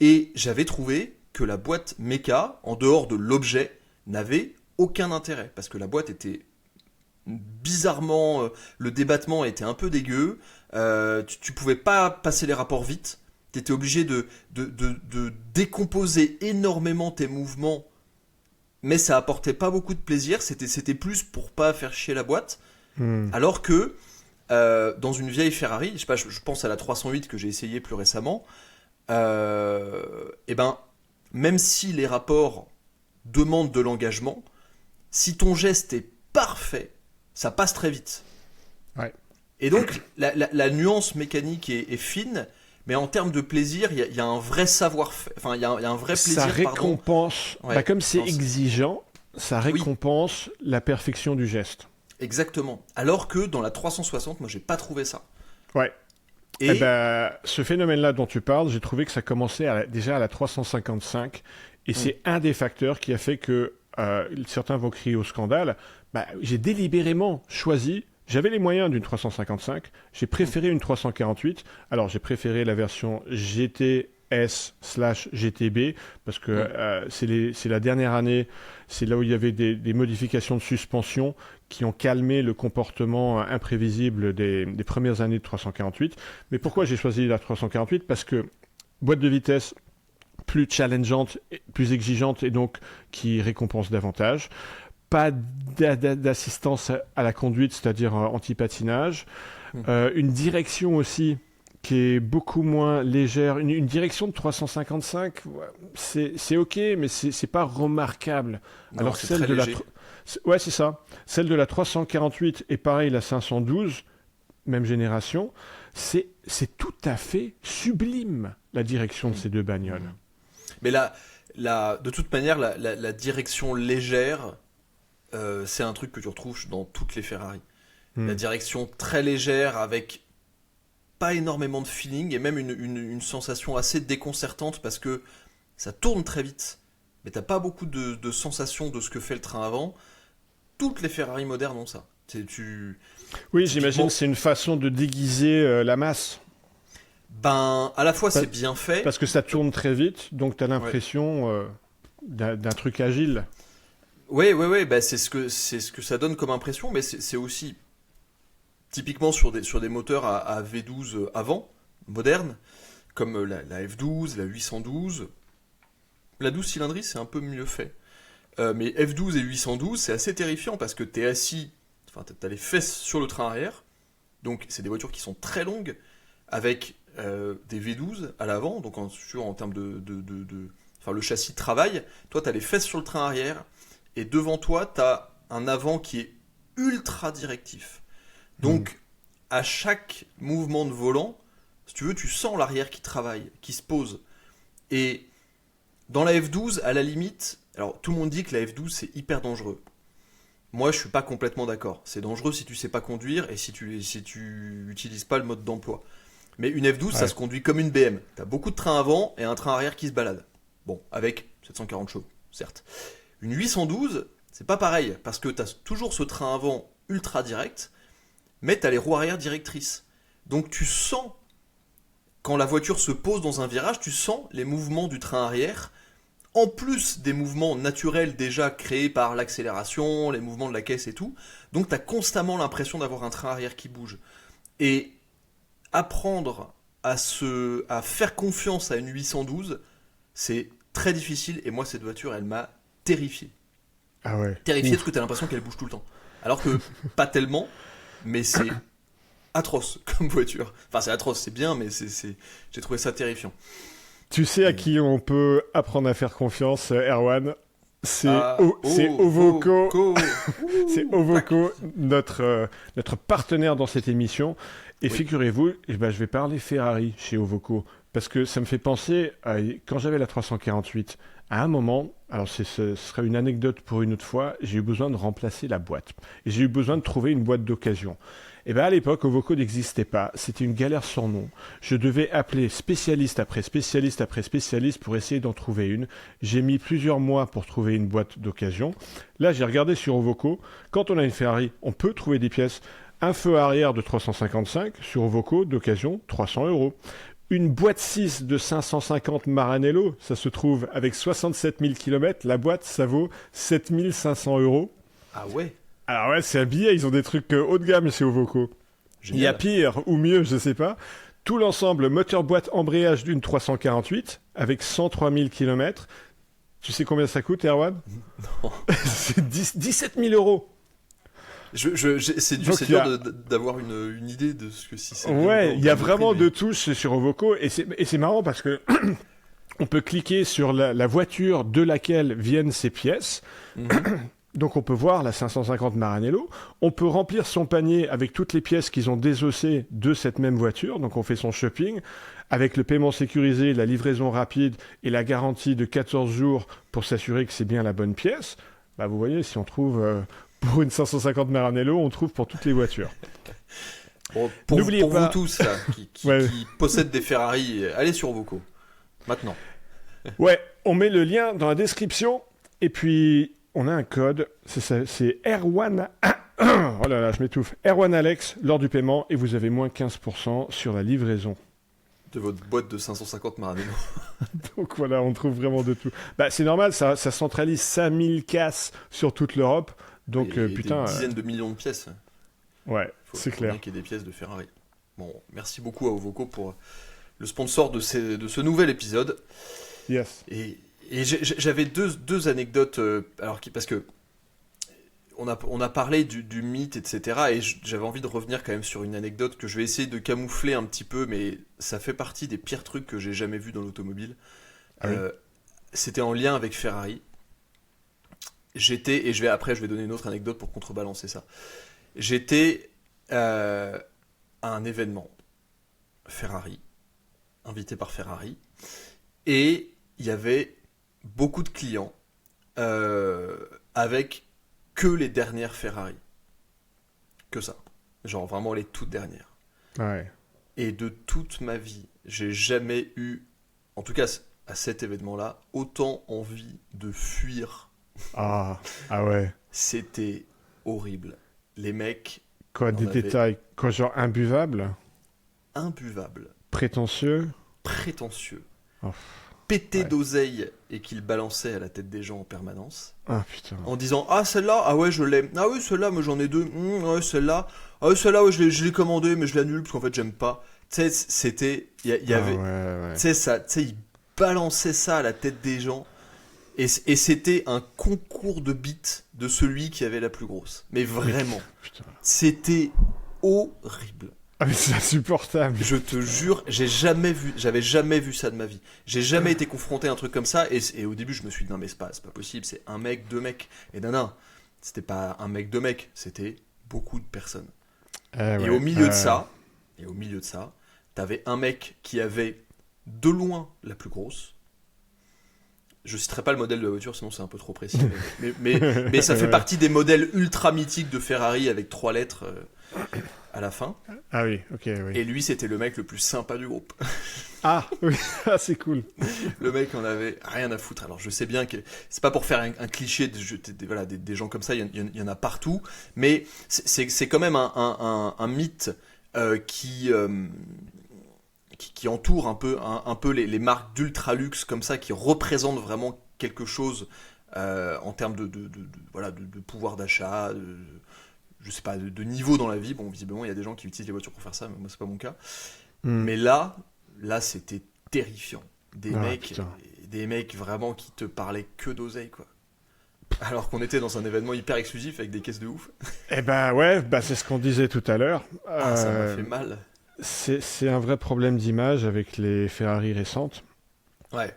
Et j'avais trouvé que la boîte méca, en dehors de l'objet, n'avait aucun intérêt, parce que la boîte était bizarrement, le débattement était un peu dégueu, tu pouvais pas passer les rapports vite, tu étais obligé de décomposer énormément tes mouvements, mais ça apportait pas beaucoup de plaisir, c'était plus pour pas faire chier la boîte. Alors que dans une vieille Ferrari, je sais pas, je pense à la 308 que j'ai essayé plus récemment, et ben même si les rapports demandent de l'engagement, si ton geste est parfait, ça passe très vite. Ouais. Et donc la nuance mécanique est fine, mais en termes de plaisir, il y a un vrai savoir-faire, enfin il y a un vrai plaisir. Ça récompense, comme c'est exigeant, ça récompense la perfection du geste. Exactement. Alors que dans la 360, moi, j'ai pas trouvé ça. Ouais. Et ce phénomène-là dont tu parles, j'ai trouvé que ça commençait déjà à la 355, et c'est un des facteurs qui a fait que certains vont crier au scandale. J'ai délibérément choisi. J'avais les moyens d'une 355. J'ai préféré une 348. Alors, j'ai préféré la version GTS/GTB parce que c'est la dernière année. C'est là où il y avait des modifications de suspension qui ont calmé le comportement imprévisible des premières années de 348. Mais pourquoi j'ai choisi la 348 ? Parce que boîte de vitesse plus challengeante, plus exigeante et donc qui récompense davantage. Pas d'assistance à la conduite, c'est-à-dire anti-patinage. Une direction aussi qui est beaucoup moins légère. Une direction de 355, c'est ok, mais c'est pas remarquable. Non, alors c'est celle très de léger. Ouais, c'est ça. Celle de la 348 et pareil la 512, même génération, c'est tout à fait sublime la direction de ces deux bagnoles. Mais de toute manière, la direction légère, c'est un truc que tu retrouves dans toutes les Ferrari. La direction très légère avec pas énormément de feeling et même une sensation assez déconcertante parce que ça tourne très vite, mais t'as pas beaucoup de sensation de ce que fait le train avant. Toutes les Ferrari modernes ont ça. Oui, Typiquement, j'imagine que c'est une façon de déguiser la masse. ben, à la fois Pa- c'est bien fait. Parce que ça tourne très vite, donc tu as Ouais. l'impression d'un truc agile. Ouais, bah, c'est ce que ça donne comme impression, mais c'est aussi typiquement sur des moteurs à V12 avant, modernes, comme la F12, la 812. La 12 cylindrée, c'est un peu mieux fait. Mais F12 et 812, c'est assez terrifiant parce que t'es assis, enfin t'as les fesses sur le train arrière, donc c'est des voitures qui sont très longues, avec des V12 à l'avant, donc en termes enfin le châssis travaille, toi t'as les fesses sur le train arrière, et devant toi t'as un avant qui est ultra directif. Hmm. Donc à chaque mouvement de volant, si tu veux, tu sens l'arrière qui travaille, qui se pose. Et dans la F12, à la limite, alors tout le monde dit que la F12 c'est hyper dangereux. Moi, je suis pas complètement d'accord. C'est dangereux si tu sais pas conduire et si tu utilises pas le mode d'emploi. Mais une F12, ça Ouais. se conduit comme une BM. T'as beaucoup de trains avant et un train arrière qui se balade. Bon, avec 740 chevaux, certes. Une 812, c'est pas pareil, parce que t'as toujours ce train avant ultra direct, mais t'as les roues arrière directrices. Donc tu sens, quand la voiture se pose dans un virage, tu sens les mouvements du train arrière en plus des mouvements naturels déjà créés par l'accélération, les mouvements de la caisse et tout. Donc tu as constamment l'impression d'avoir un train arrière qui bouge. Et apprendre à faire confiance à une 812, c'est très difficile. Et moi, cette voiture, elle m'a terrifié. Ah ouais. Terrifié parce Ouf. que tu as l'impression qu'elle bouge tout le temps. Alors que pas tellement, mais c'est atroce comme voiture. Enfin, c'est atroce, c'est bien, mais j'ai trouvé ça terrifiant. Tu sais à Et- qui on peut apprendre à faire confiance, Erwan? Ah, C'est oh, Ovoco. Voco. C'est Ouh, tac. Ovoco, notre partenaire dans cette émission. Et Oui. figurez-vous, eh ben, je vais parler Ferrari chez Ovoco. Parce que ça me fait penser à quand j'avais la 348. À un moment, alors ce serait une anecdote pour une autre fois, j'ai eu besoin de remplacer la boîte. Et j'ai eu besoin de trouver une boîte d'occasion. Et bien à l'époque, Ovoco n'existait pas. C'était une galère sans nom. Je devais appeler spécialiste après spécialiste après spécialiste pour essayer d'en trouver une. J'ai mis plusieurs mois pour trouver une boîte d'occasion. Là, j'ai regardé sur Ovoco. Quand on a une Ferrari, on peut trouver des pièces. Un feu arrière de 355 sur Ovoco d'occasion, 300 euros. Une boîte 6 de 550 Maranello, ça se trouve avec 67 000 km. La boîte, ça vaut 7 500 euros. Ah ouais, Alors ouais, c'est un billet, ils ont des trucs haut de gamme chez Ovoco. Il y a génial. pire ou mieux, je sais pas. Tout l'ensemble, moteur boîte embrayage d'une 348 avec 103 000 km. Tu sais combien ça coûte, Erwan? Non. C'est 17 000 euros. Donc C'est il y dur a, d'avoir une idée de ce que si c'est bien ou pas ouais, en il y a termes de prix, vraiment mais... de tout sur Ovoco et c'est marrant parce que on peut cliquer sur la voiture de laquelle viennent ces pièces. Mhm. Donc on peut voir la 550 Maranello, on peut remplir son panier avec toutes les pièces qu'ils ont désossées de cette même voiture, donc on fait son shopping, avec le paiement sécurisé, la livraison rapide et la garantie de 14 jours pour s'assurer que c'est bien la bonne pièce. Bah vous voyez, si on trouve pour une 550 Maranello, on trouve pour toutes les voitures. Bon, N'oubliez pour vous pas... tous là, Ouais. qui possèdent des Ferrari, allez sur Voco. Maintenant. Ouais, on met le lien dans la description, et puis on a un code, c'est Erwan... Oh là là, je m'étouffe. Erwan Alex lors du paiement, et vous avez moins 15% sur la livraison. De votre boîte de 550 Maranello. Donc voilà, on trouve vraiment de tout. Bah, c'est normal, ça centralise 5000 casses sur toute l'Europe. Donc Et putain, des dizaines de millions de pièces. ouais, c'est Faut clair. bien qu'il y ait des pièces de Ferrari. Bon, merci beaucoup à Ovoco pour le sponsor de ce nouvel épisode. Yes. Et j'avais deux anecdotes, parce que on a parlé du mythe, etc. Et j'avais envie de revenir quand même sur une anecdote que je vais essayer de camoufler un petit peu, mais ça fait partie des pires trucs que j'ai jamais vus dans l'automobile. Ah oui. C'était en lien avec Ferrari. Après je vais donner une autre anecdote pour contrebalancer ça. J'étais à un événement Ferrari, invité par Ferrari, et il y avait beaucoup de clients avec que les dernières Ferrari. Que ça. Genre vraiment les toutes dernières. Ouais. Et de toute ma vie, j'ai jamais eu, en tout cas à cet événement-là, autant envie de fuir. Ah, ah ouais. C'était horrible. les mecs, Quoi, on des avait détails? Quoi, genre imbuvable? imbuvable, Prétentieux? prétentieux, Oh, pété ouais. d'oseille et qu'il balançait à la tête des gens en permanence. Ah putain. En disant ah celle-là ah ouais je l'ai ah oui celle-là moi j'en ai deux. Ouais celle-là ah oui celle-là ouais, je l'ai commandé mais je l'annule parce qu'en fait j'aime pas, tu sais c'était il y Ah avait, ouais, ouais. tu sais ça tu sais il balançait ça à la tête des gens et c'était un concours de bites de celui qui avait la plus grosse, mais Mais vraiment putain. c'était horrible. Ah mais c'est insupportable. Je te jure, j'avais jamais vu ça de ma vie. J'ai jamais été confronté à un truc comme ça. Et au début, je me suis dit, non, mais c'est pas possible, c'est un mec, deux mecs. Et non, c'était pas un mec, deux mecs, c'était beaucoup de personnes. Eh Et ouais. au milieu de ça, t'avais un mec qui avait de loin la plus grosse. Je citerai pas le modèle de la voiture, sinon c'est un peu trop précis. Mais ça fait Ouais. partie des modèles ultra mythiques de Ferrari avec trois lettres à la fin. Ah oui, ok, oui. Et lui, c'était le mec le plus sympa du groupe. Ah oui, ah, c'est cool. Le mec en avait rien à foutre. Alors je sais bien que c'est pas pour faire un cliché voilà, des gens comme ça, il y en a partout, mais c'est quand même un mythe qui entoure un peu les marques d'ultra luxe comme ça, qui représentent vraiment quelque chose en termes voilà, de pouvoir d'achat, je sais pas, de niveau dans la vie. Bon, visiblement, il y a des gens qui utilisent les voitures pour faire ça, mais moi, c'est pas mon cas. Hmm. Mais là, c'était terrifiant. Des Ah mecs, putain. des mecs vraiment qui te parlaient que d'oseille, quoi. Alors qu'on était dans un événement hyper exclusif avec des caisses de ouf. Eh ben ouais, bah c'est ce qu'on disait tout à l'heure. Ah, ça m'a fait mal. C'est un vrai problème d'image avec les Ferrari récentes. Ouais.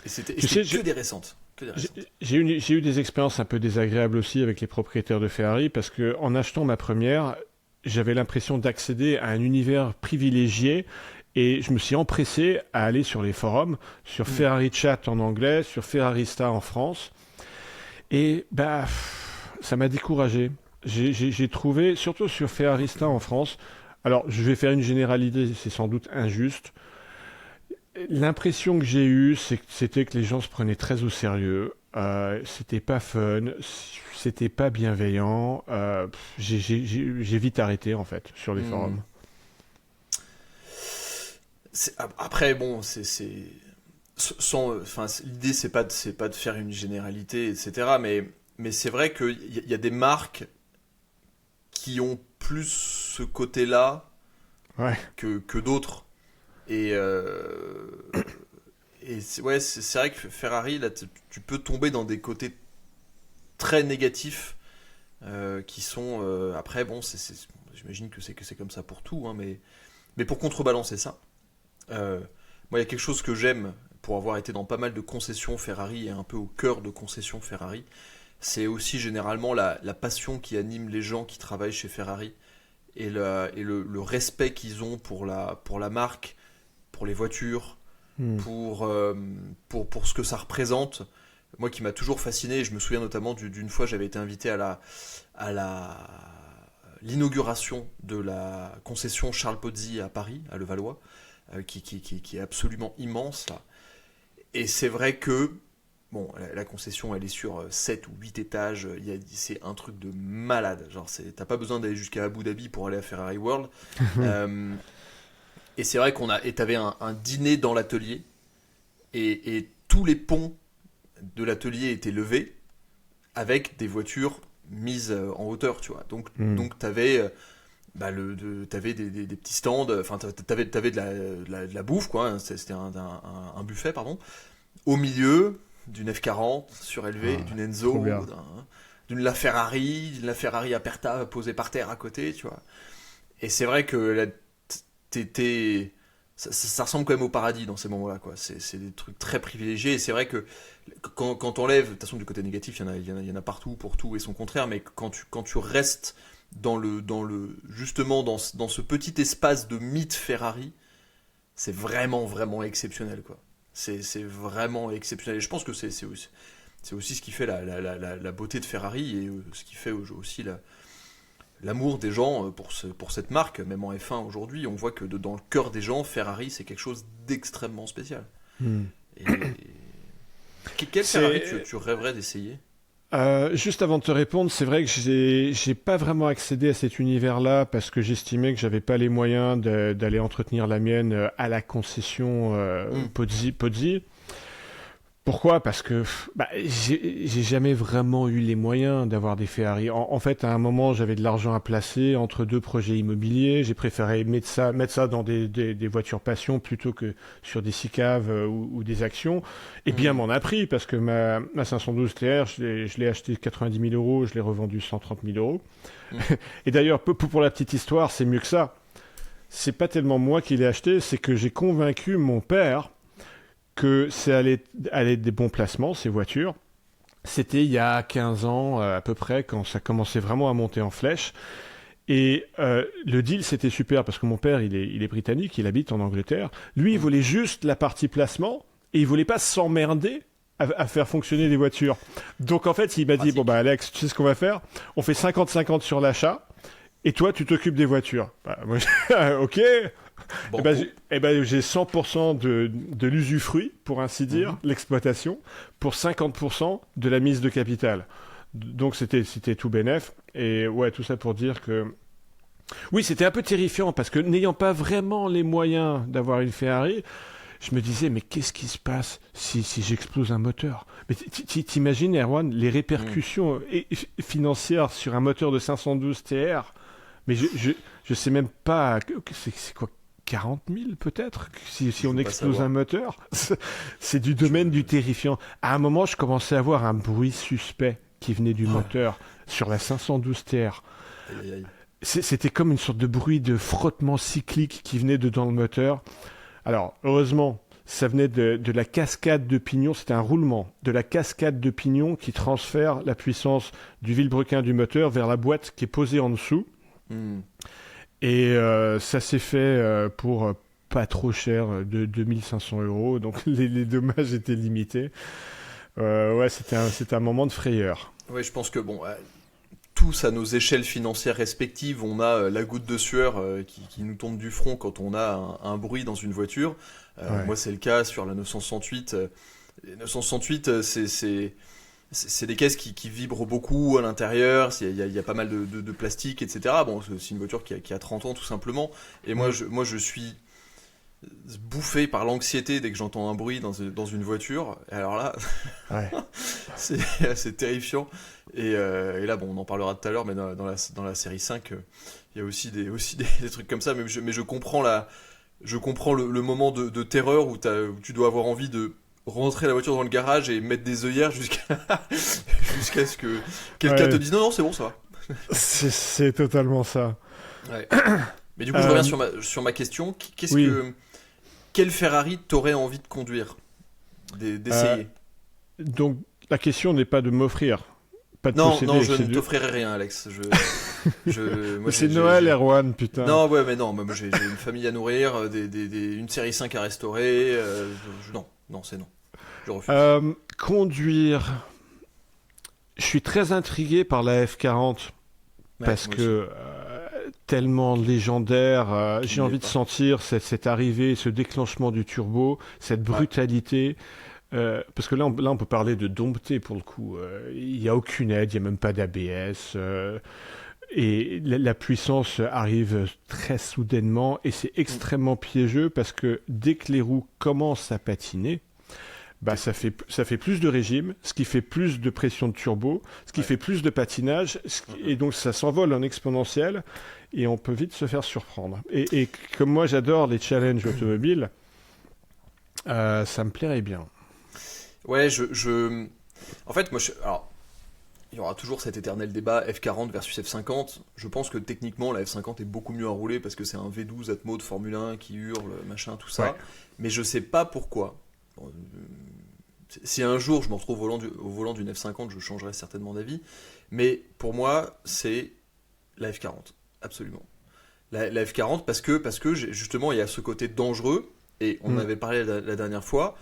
Et c'était Tu sais, que des récentes. Que des récentes. j'ai eu des expériences un peu désagréables aussi avec les propriétaires de Ferrari parce que en achetant ma première, j'avais l'impression d'accéder à un univers privilégié et je me suis empressé à aller sur les forums, sur Ferrari Chat en anglais, sur Ferrarista en France et bah ça m'a découragé. J'ai trouvé, surtout sur Ferrarista en France, alors je vais faire une généralité, c'est sans doute injuste. L'impression que j'ai eue, c'était que les gens se prenaient très au sérieux. C'était pas fun, c'était pas bienveillant. J'ai vite arrêté en fait sur les Hmm. forums. Après, bon, enfin, l'idée, c'est pas de faire une généralité, etc. Mais c'est vrai qu'il y a des marques qui ont plus ce côté-là Ouais, que d'autres. Et, ouais, c'est vrai que Ferrari, là, tu peux tomber dans des côtés très négatifs qui sont. Après, bon, j'imagine que c'est comme ça pour tout, hein, mais pour contrebalancer ça, moi, il y a quelque chose que j'aime pour avoir été dans pas mal de concessions Ferrari et un peu au cœur de concessions Ferrari. C'est aussi généralement la passion qui anime les gens qui travaillent chez Ferrari et le respect qu'ils ont pour la marque, pour les voitures, hmm, pour ce que ça représente. Moi qui m'a toujours fasciné, je me souviens notamment d'une fois j'avais été invité à l'inauguration de la concession Charles Pozzi à Paris, à Levallois, qui est absolument immense là. Et c'est vrai que bon, la concession elle est sur 7 ou 8 étages, c'est un truc de malade. Genre t'as pas besoin d'aller jusqu'à Abu Dhabi pour aller à Ferrari World. Euh, et c'est vrai et t'avais un dîner dans l'atelier et tous les ponts de l'atelier étaient levés avec des voitures mises en hauteur, tu vois. hmm. Donc t'avais t'avais des petits stands, enfin t'avais de la bouffe, quoi. C'était un buffet, pardon. Au milieu d'une F40 surélevée, Ah, d'une trop Enzo, bien. d'une LaFerrari Aperta posée par terre à côté, tu vois. Et c'est vrai que là, ça ressemble quand même au paradis dans ces moments-là, quoi. C'est des trucs très privilégiés. Et c'est vrai que quand t'enlèves, de toute façon, du côté négatif, il y en a partout pour tout et son contraire, mais quand tu restes justement dans ce petit espace de mythe Ferrari, c'est vraiment, vraiment exceptionnel, quoi. C'est vraiment exceptionnel. Et je pense que c'est aussi ce qui fait la beauté de Ferrari et ce qui fait aussi l'amour des gens pour cette marque, même en F1 aujourd'hui. On voit que dans le cœur des gens, Ferrari, c'est quelque chose d'extrêmement spécial. Hmm. Et quel Ferrari C'est tu rêverais d'essayer? Juste avant de te répondre, c'est vrai que j'ai pas vraiment accédé à cet univers-là parce que j'estimais que j'avais pas les moyens d'aller entretenir la mienne à la concession Pozzi. Pourquoi? Parce que j'ai jamais vraiment eu les moyens d'avoir des Ferrari. En fait, à un moment, j'avais de l'argent à placer entre deux projets immobiliers. J'ai préféré mettre ça dans des voitures passion plutôt que sur des SICAV ou des actions. Et bien m'en a pris parce que ma 512 TR, je l'ai acheté 90 000 euros, je l'ai revendu 130 000 euros. Et d'ailleurs, pour la petite histoire, c'est mieux que ça. C'est pas tellement moi qui l'ai acheté, c'est que j'ai convaincu mon père que ça allait être des bons placements, ces voitures. C'était il y a 15 ans à peu près, quand ça commençait vraiment à monter en flèche. Et le deal, c'était super, parce que mon père, il est britannique, il habite en Angleterre. Lui, il voulait juste la partie placement, et il voulait pas s'emmerder à faire fonctionner les voitures. Donc en fait, il m'a dit, bon bah Alex, tu sais ce qu'on va faire? On fait 50-50 sur l'achat, et toi, tu t'occupes des voitures. Bah, moi, ok. Bon, j'ai 100% de l'usufruit, pour ainsi dire, l'exploitation, pour 50% de la mise de capital. Donc c'était tout bénef. Et ouais, tout ça pour dire que... Oui, c'était un peu terrifiant, parce que n'ayant pas vraiment les moyens d'avoir une Ferrari, je me disais, mais qu'est-ce qui se passe si j'explose un moteur? Mais t'imagines, Erwan, les répercussions financières sur un moteur de 512 TR? Mais je sais même pas... C'est quoi, 40 000 peut-être, si on explose un moteur? C'est du domaine du terrifiant. À un moment, je commençais à avoir un bruit suspect qui venait du moteur sur la 512 TR. Aïe, aïe. C'était comme une sorte de bruit de frottement cyclique qui venait dedans le moteur. Alors, heureusement, ça venait de la cascade de pignons, c'était un roulement, de la cascade de pignons qui transfère la puissance du vilebrequin du moteur vers la boîte qui est posée en dessous. Et ça s'est fait pour pas trop cher, de 2500 €, donc les dommages étaient limités. Ouais, c'était un moment de frayeur. Oui, je pense que bon, tous à nos échelles financières respectives, on a la goutte de sueur qui nous tombe du front quand on a un bruit dans une voiture. Moi, c'est le cas sur la 968. Les 968, c'est des caisses qui vibrent beaucoup à l'intérieur, il y a pas mal de plastique, etc. Bon, c'est une voiture qui a 30 ans tout simplement. Et moi, je suis bouffé par l'anxiété dès que j'entends un bruit dans une voiture. Et alors là, c'est terrifiant. Et là, bon, on en parlera tout à l'heure, mais dans la série 5, il y a aussi des trucs comme ça. Mais je comprends le moment de terreur où tu dois avoir envie de rentrer la voiture dans le garage et mettre des œillères jusqu'à ce que quelqu'un te dise non, c'est bon, ça va. C'est totalement ça. Ouais. Mais du coup, je reviens sur ma question. Quelle Ferrari t'aurais envie de conduire, d'essayer? Donc, la question n'est pas de m'offrir, pas de non, posséder. Non, je ne t'offrirai rien, Alex. Moi, c'est Noël, Erwan, putain. Non, ouais, mais non, moi j'ai une famille à nourrir, une série 5 à restaurer. Non, c'est non. Je refuse. Conduire. Je suis très intrigué par la F40 parce que tellement légendaire. J'ai envie de sentir cette arrivée, ce déclenchement du turbo, cette brutalité. Parce que là, on peut parler de dompter pour le coup. Il n'y a aucune aide, il n'y a même pas d'ABS. Et la puissance arrive très soudainement et c'est extrêmement piégeux parce que dès que les roues commencent à patiner, ça fait plus de régime, ce qui fait plus de pression de turbo, ce qui fait plus de patinage, et donc ça s'envole en exponentiel et on peut vite se faire surprendre. Et comme moi j'adore les challenges automobiles, ça me plairait bien. Ouais, en fait, moi, alors, il y aura toujours cet éternel débat F40 versus F50. Je pense que techniquement, la F50 est beaucoup mieux à rouler parce que c'est un V12 Atmo de Formule 1 qui hurle, machin, tout ça. Ouais. Mais je sais pas pourquoi. Bon, si un jour je me retrouve au volant d'une F50, je changerai certainement d'avis. Mais pour moi, c'est la F40, absolument. La F40 parce que justement, il y a ce côté dangereux. Et on en avait parlé la dernière fois.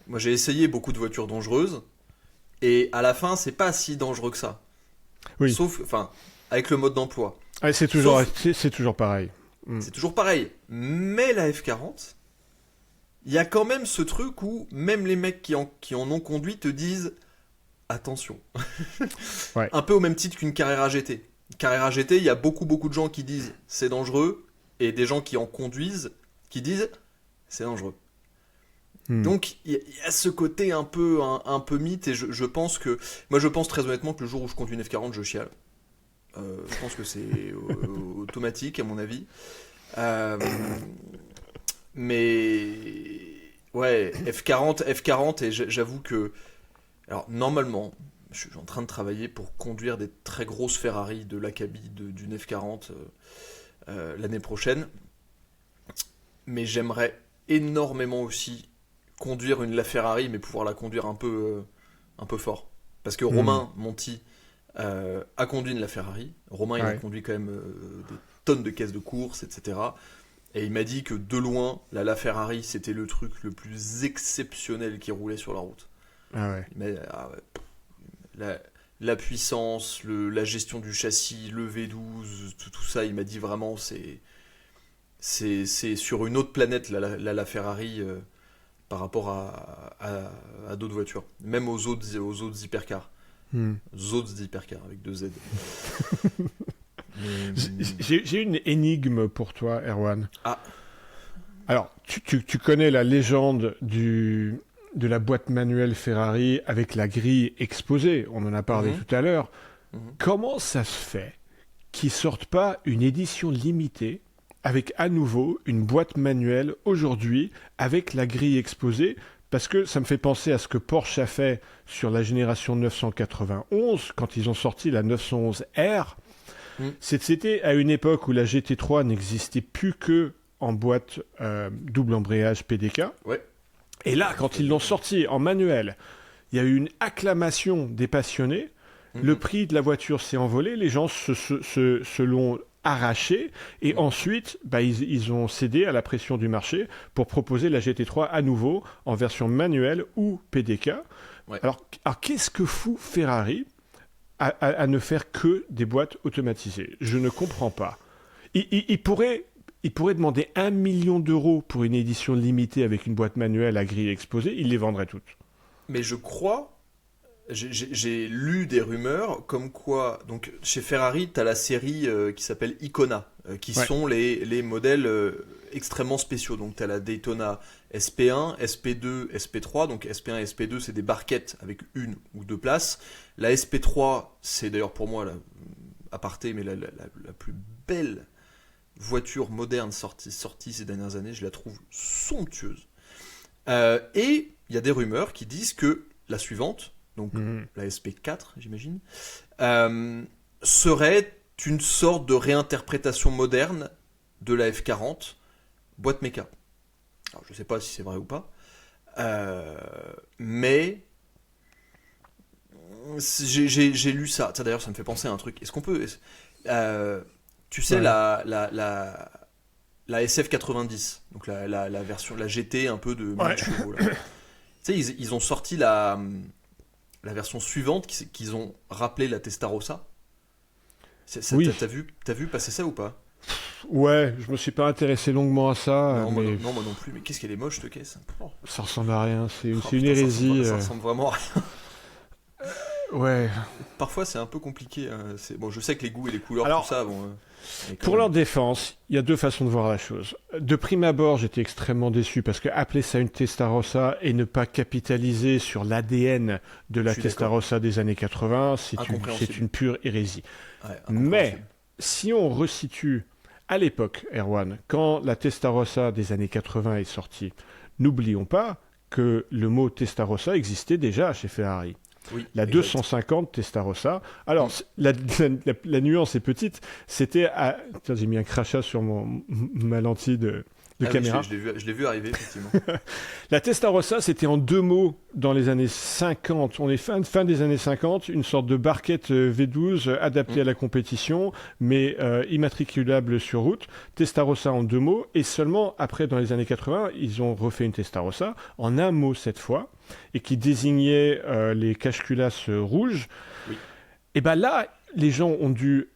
Moi, j'ai essayé beaucoup de voitures dangereuses. Et à la fin, c'est pas si dangereux que ça. Oui. Sauf, avec le mode d'emploi. Ouais, c'est toujours pareil. C'est toujours pareil. Mais la F40, il y a quand même ce truc où même les mecs qui en ont conduit te disent attention. Ouais. Un peu au même titre qu'une Carrera GT. Carrera GT, il y a beaucoup de gens qui disent c'est dangereux et des gens qui en conduisent qui disent c'est dangereux. Donc il y a ce côté un peu mythe et je pense que moi je pense très honnêtement que le jour où je conduis une F40 je chiale. Je pense que c'est automatique à mon avis. Mais ouais, F40 et j'avoue que alors normalement je suis en train de travailler pour conduire des très grosses Ferrari de l'Acabie d'une F40 l'année prochaine. Mais j'aimerais énormément aussi conduire une LaFerrari, mais pouvoir la conduire un peu fort. Parce que Romain Monti a conduit une LaFerrari. Romain, il a conduit quand même des tonnes de caisses de course, etc. Et il m'a dit que de loin, la LaFerrari, c'était le truc le plus exceptionnel qui roulait sur la route. Ah ouais. La puissance, la gestion du châssis, le V12, tout ça, il m'a dit vraiment, c'est sur une autre planète la Ferrari par rapport à d'autres voitures, même aux autres hypercars. Autres hypercars avec 2 Z. J'ai une énigme pour toi, Erwan. Ah. Alors, tu connais la légende de la boîte manuelle Ferrari avec la grille exposée, on en a parlé tout à l'heure. Comment ça se fait qu'ils sortent pas une édition limitée avec à nouveau une boîte manuelle aujourd'hui avec la grille exposée? Parce que ça me fait penser à ce que Porsche a fait sur la génération 991 quand ils ont sorti la 911R. C'était à une époque où la GT3 n'existait plus que en boîte double embrayage PDK. Ouais. Et là, quand ils l'ont sorti en manuel, il y a eu une acclamation des passionnés. Le prix de la voiture s'est envolé, les gens se l'ont arraché et ensuite ils ont cédé à la pression du marché pour proposer la GT3 à nouveau en version manuelle ou PDK. Ouais. Alors qu'est-ce que fout Ferrari à ne faire que des boîtes automatisées? Je ne comprends pas. Il pourrait demander 1 million d'euros pour une édition limitée avec une boîte manuelle à grille exposée, il les vendrait toutes. Mais je crois, j'ai lu des rumeurs comme quoi, donc chez Ferrari, tu as la série qui s'appelle Icona, qui sont les modèles extrêmement spéciaux. Donc tu as la Daytona SP1, SP2, SP3. Donc SP1 et SP2, c'est des barquettes avec 1 ou 2 places. La SP3, c'est d'ailleurs pour moi, aparté, mais la plus belle voiture moderne sortie ces dernières années. Je la trouve somptueuse. Et il y a des rumeurs qui disent que la suivante, donc la SP4, j'imagine, serait une sorte de réinterprétation moderne de la F40, boîte méca. Alors, je ne sais pas si c'est vrai ou pas, mais j'ai lu ça. Ça, d'ailleurs, ça me fait penser à un truc. Est-ce qu'on peut... tu sais, la SF90, donc la version, la GT un peu de 1000 chevaux. Là. Tu sais, ils ont sorti la version suivante qu'ils ont rappelé la Testarossa. T'as vu passer ça ou pas? Ouais, je me suis pas intéressé longuement à ça. Non, mais... moi non plus. Mais qu'est-ce qu'elle est moche, cette caisse. Ça ressemble à rien. C'est une hérésie. Ça ressemble vraiment à rien. Ouais. Parfois, c'est un peu compliqué. Hein. Bon, je sais que les goûts et les couleurs, Alors, tout ça. pour leur défense, il y a 2 façons de voir la chose. De prime abord, j'étais extrêmement déçu parce que appeler ça une Testarossa et ne pas capitaliser sur l'ADN de la Testarossa des années 80, c'est une pure hérésie. Ouais, mais si on resitue à l'époque, Erwan, quand la Testarossa des années 80 est sortie, n'oublions pas que le mot Testarossa existait déjà chez Ferrari. Oui, la 250 Testarossa. Alors, la nuance est petite. C'était à... Tiens, j'ai mis un crachat sur ma lentille de caméra. Oui, je l'ai vu arriver, effectivement. La Testarossa, c'était en 2 mots dans les années 50. On est fin des années 50, une sorte de barquette V12 adaptée à la compétition, mais immatriculable sur route. Testarossa en 2 mots. Et seulement après, dans les années 80, ils ont refait une Testarossa en 1 mot cette fois, et qui désignait les cache-culasses rouges. Oui. Et bien là, les gens ont dû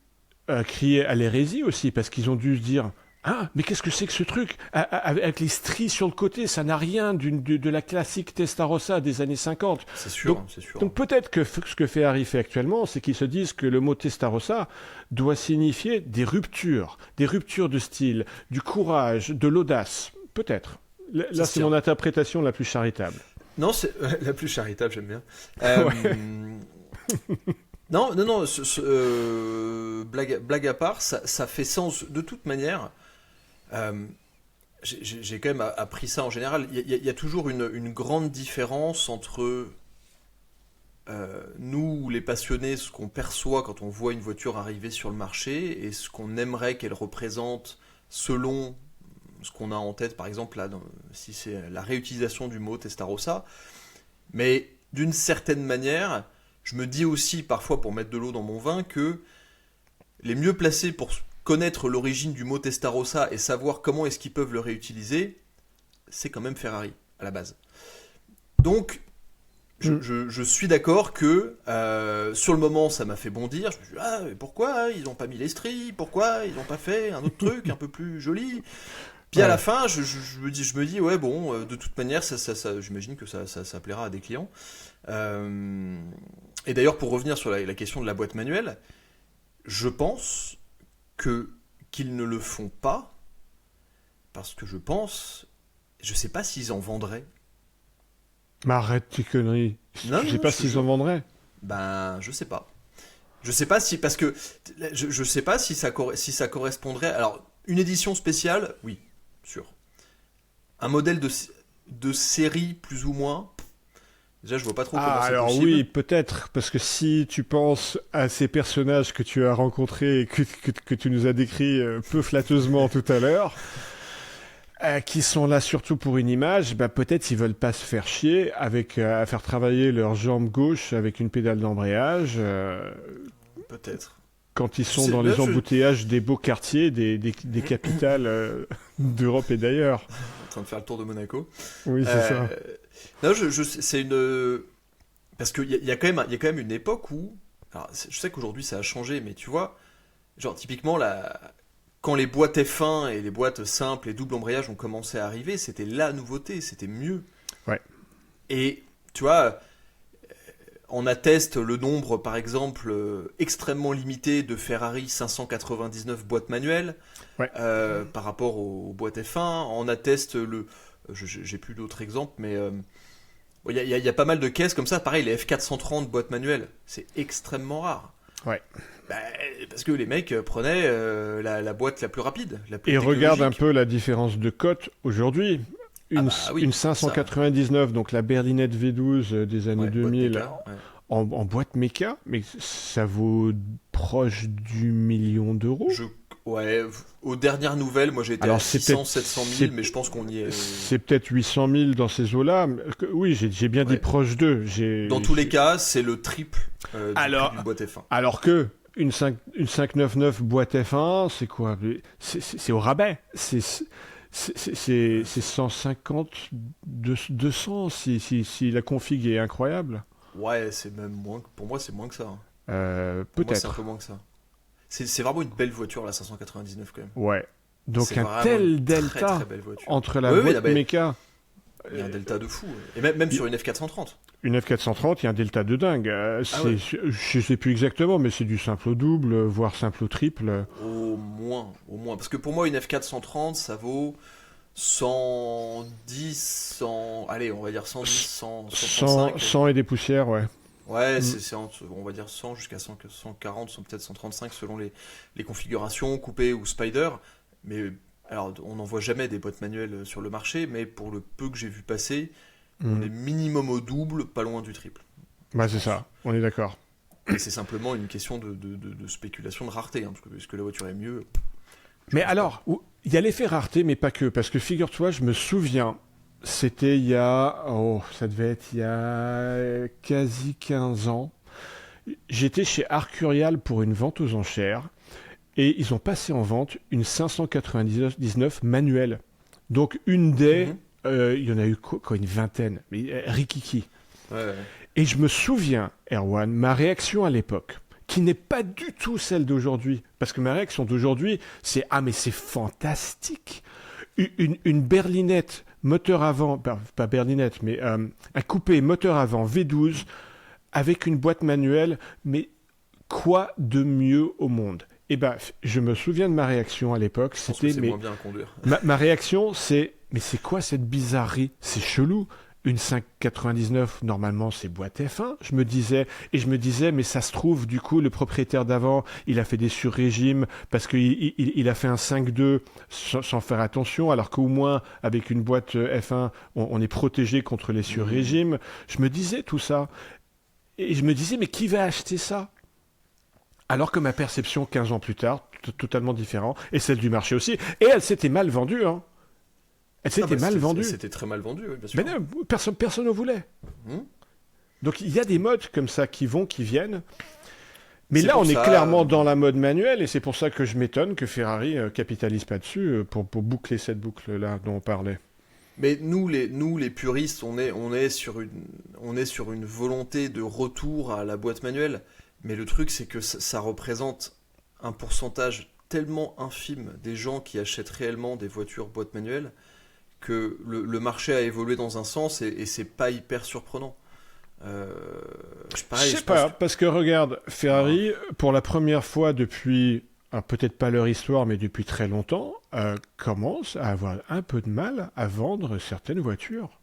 crier à l'hérésie aussi, parce qu'ils ont dû se dire... Ah, mais qu'est-ce que c'est que ce truc? Avec les stries sur le côté, ça n'a rien de la classique Testarossa des années 50. C'est sûr, Donc, c'est sûr. donc peut-être que ce que Ferrari fait actuellement, c'est qu'ils se disent que le mot Testarossa doit signifier des ruptures de style, du courage, de l'audace. Peut-être. Là, c'est mon interprétation la plus charitable. Non, c'est la plus charitable, j'aime bien. Ouais. Non, non, non, blague à part, ça fait sens de toute manière. J'ai quand même appris ça en général. Il y a toujours une grande différence entre nous, les passionnés, ce qu'on perçoit quand on voit une voiture arriver sur le marché et ce qu'on aimerait qu'elle représente selon ce qu'on a en tête, par exemple, là, si c'est la réutilisation du mot Testarossa. Mais d'une certaine manière, je me dis aussi, parfois pour mettre de l'eau dans mon vin, que les mieux placés pour connaître l'origine du mot Testarossa et savoir comment est-ce qu'ils peuvent le réutiliser, c'est quand même Ferrari, à la base. Donc, je suis d'accord que sur le moment, ça m'a fait bondir. Je me suis dit, ah, mais pourquoi ils n'ont pas mis les stries? Pourquoi ils n'ont pas fait un autre truc un peu plus joli? Puis à la fin, je me dis, ouais, bon, de toute manière, j'imagine que ça plaira à des clients. Et d'ailleurs, pour revenir sur la question de la boîte manuelle, je pense qu'ils ne le font pas parce que je sais pas s'ils en vendraient. Mais arrête tes conneries. Je sais pas s'ils en vendraient. Ben, je sais pas. Je sais pas si, parce que je sais pas si ça correspondrait. Alors, une édition spéciale, oui, sûr. Un modèle de série, plus ou moins. Déjà, je vois pas trop comment c'est alors possible. oui, peut-être, parce que si tu penses à ces personnages que tu as rencontrés et que tu nous as décrits peu flatteusement tout à l'heure, qui sont là surtout pour une image, bah peut-être ils veulent pas se faire chier avec à faire travailler leur jambe gauche avec une pédale d'embrayage. Peut-être. Quand ils sont dans les embouteillages des beaux quartiers, des capitales d'Europe et d'ailleurs. En train de faire le tour de Monaco. Oui, c'est ça. Non, c'est une... Parce qu'il y a quand même une époque où... Alors, je sais qu'aujourd'hui ça a changé, mais tu vois, genre typiquement, quand les boîtes F1 et les boîtes simples et double embrayage ont commencé à arriver, c'était la nouveauté, c'était mieux. Ouais. Et tu vois, on atteste le nombre, par exemple, extrêmement limité de Ferrari 599 boîtes manuelles par rapport aux boîtes F1. On atteste j'ai plus d'autres exemples, mais il y a pas mal de caisses comme ça. Pareil, les F430 boîtes manuelles, c'est extrêmement rare. Ouais. Parce que les mecs prenaient la boîte la plus rapide, la plus Et regarde un technologique. peu la différence de cote aujourd'hui. Une 599, donc la berlinette V12 des années 2000, méca, en boîte méca, mais ça vaut proche du million d'euros. Ouais, aux dernières nouvelles, moi j'ai été à 600, 700 000, mais je pense qu'on y est... C'est peut-être 800 000 dans ces eaux-là. Oui, j'ai bien dit proche d'eux. Dans tous les cas, c'est le triple du prix d'une boîte F1. Alors que une 599 boîte F1, c'est quoi? C'est au rabais. C'est 150, 200 si la config est incroyable. Ouais, c'est même moins. Pour moi, c'est moins que ça. Peut-être. Moi, c'est un peu moins que ça. C'est vraiment une belle voiture, la 599 quand même. Ouais. Donc c'est un tel delta très, très belle voiture. entre la boîte méca. Il y a un delta de fou. Et même sur une F430. Une F430, il y a un delta de dingue. Je sais plus exactement, mais c'est du simple au double, voire simple au triple. Au moins. Parce que pour moi, une F430, ça vaut 110, 100... Allez, on va dire 110, 135. 100 et des poussières, ouais. Ouais, on va dire 100 jusqu'à 140, peut-être 135 selon les configurations, coupé ou spider. Mais alors, on n'en voit jamais des boîtes manuelles sur le marché, mais pour le peu que j'ai vu passer, on est minimum au double, pas loin du triple. Bah c'est ça, on est d'accord. Et c'est simplement une question de spéculation, de rareté, hein, parce que la voiture est mieux. Mais alors, il y a l'effet rareté, mais pas que. Parce que figure-toi, je me souviens, c'était il y a quasi 15 ans. J'étais chez Arcurial pour une vente aux enchères. Et ils ont passé en vente une 599 manuelle. Donc une des... il y en a eu une vingtaine. Mais rikiki. Ouais. Et je me souviens, Erwan, ma réaction à l'époque, qui n'est pas du tout celle d'aujourd'hui. Parce que ma réaction d'aujourd'hui, c'est « Ah, mais c'est fantastique !» Une berlinette moteur avant, pas berlinette, mais un coupé moteur avant V12 avec une boîte manuelle, mais quoi de mieux au monde? Eh ben, je me souviens de ma réaction à l'époque. Je pense que C'était, c'est mais moins bien à conduire. ma réaction, mais c'est quoi cette bizarrerie? C'est chelou. Une 599, normalement, c'est boîte F1. Je me disais, mais ça se trouve, du coup, le propriétaire d'avant, il a fait des sur-régimes parce qu'il a fait un 5.2 sans faire attention, alors qu'au moins, avec une boîte F1, on est protégé contre les sur-régimes. Je me disais tout ça. Et je me disais, mais qui va acheter ça? Alors que ma perception, 15 ans plus tard, totalement différent, et celle du marché aussi. Et elle s'était mal vendue, hein. Elle s'était mal vendue. C'était très mal vendu, oui, bien sûr. Mais non, personne ne voulait. Hum. Donc il y a des modes comme ça qui viennent. Mais C'est là, pour on est ça, clairement dans la mode manuelle, et c'est pour ça que je m'étonne que Ferrari capitalise pas dessus pour boucler cette boucle-là dont on parlait. Mais nous les puristes, on est sur une volonté de retour à la boîte manuelle. Mais le truc, c'est que ça représente un pourcentage tellement infime des gens qui achètent réellement des voitures boîte manuelle que le marché a évolué dans un sens et c'est pas hyper surprenant. Pareil, Je sais pas, parce que regarde, Ferrari, pour la première fois depuis, peut-être pas leur histoire, mais depuis très longtemps, commence à avoir un peu de mal à vendre certaines voitures.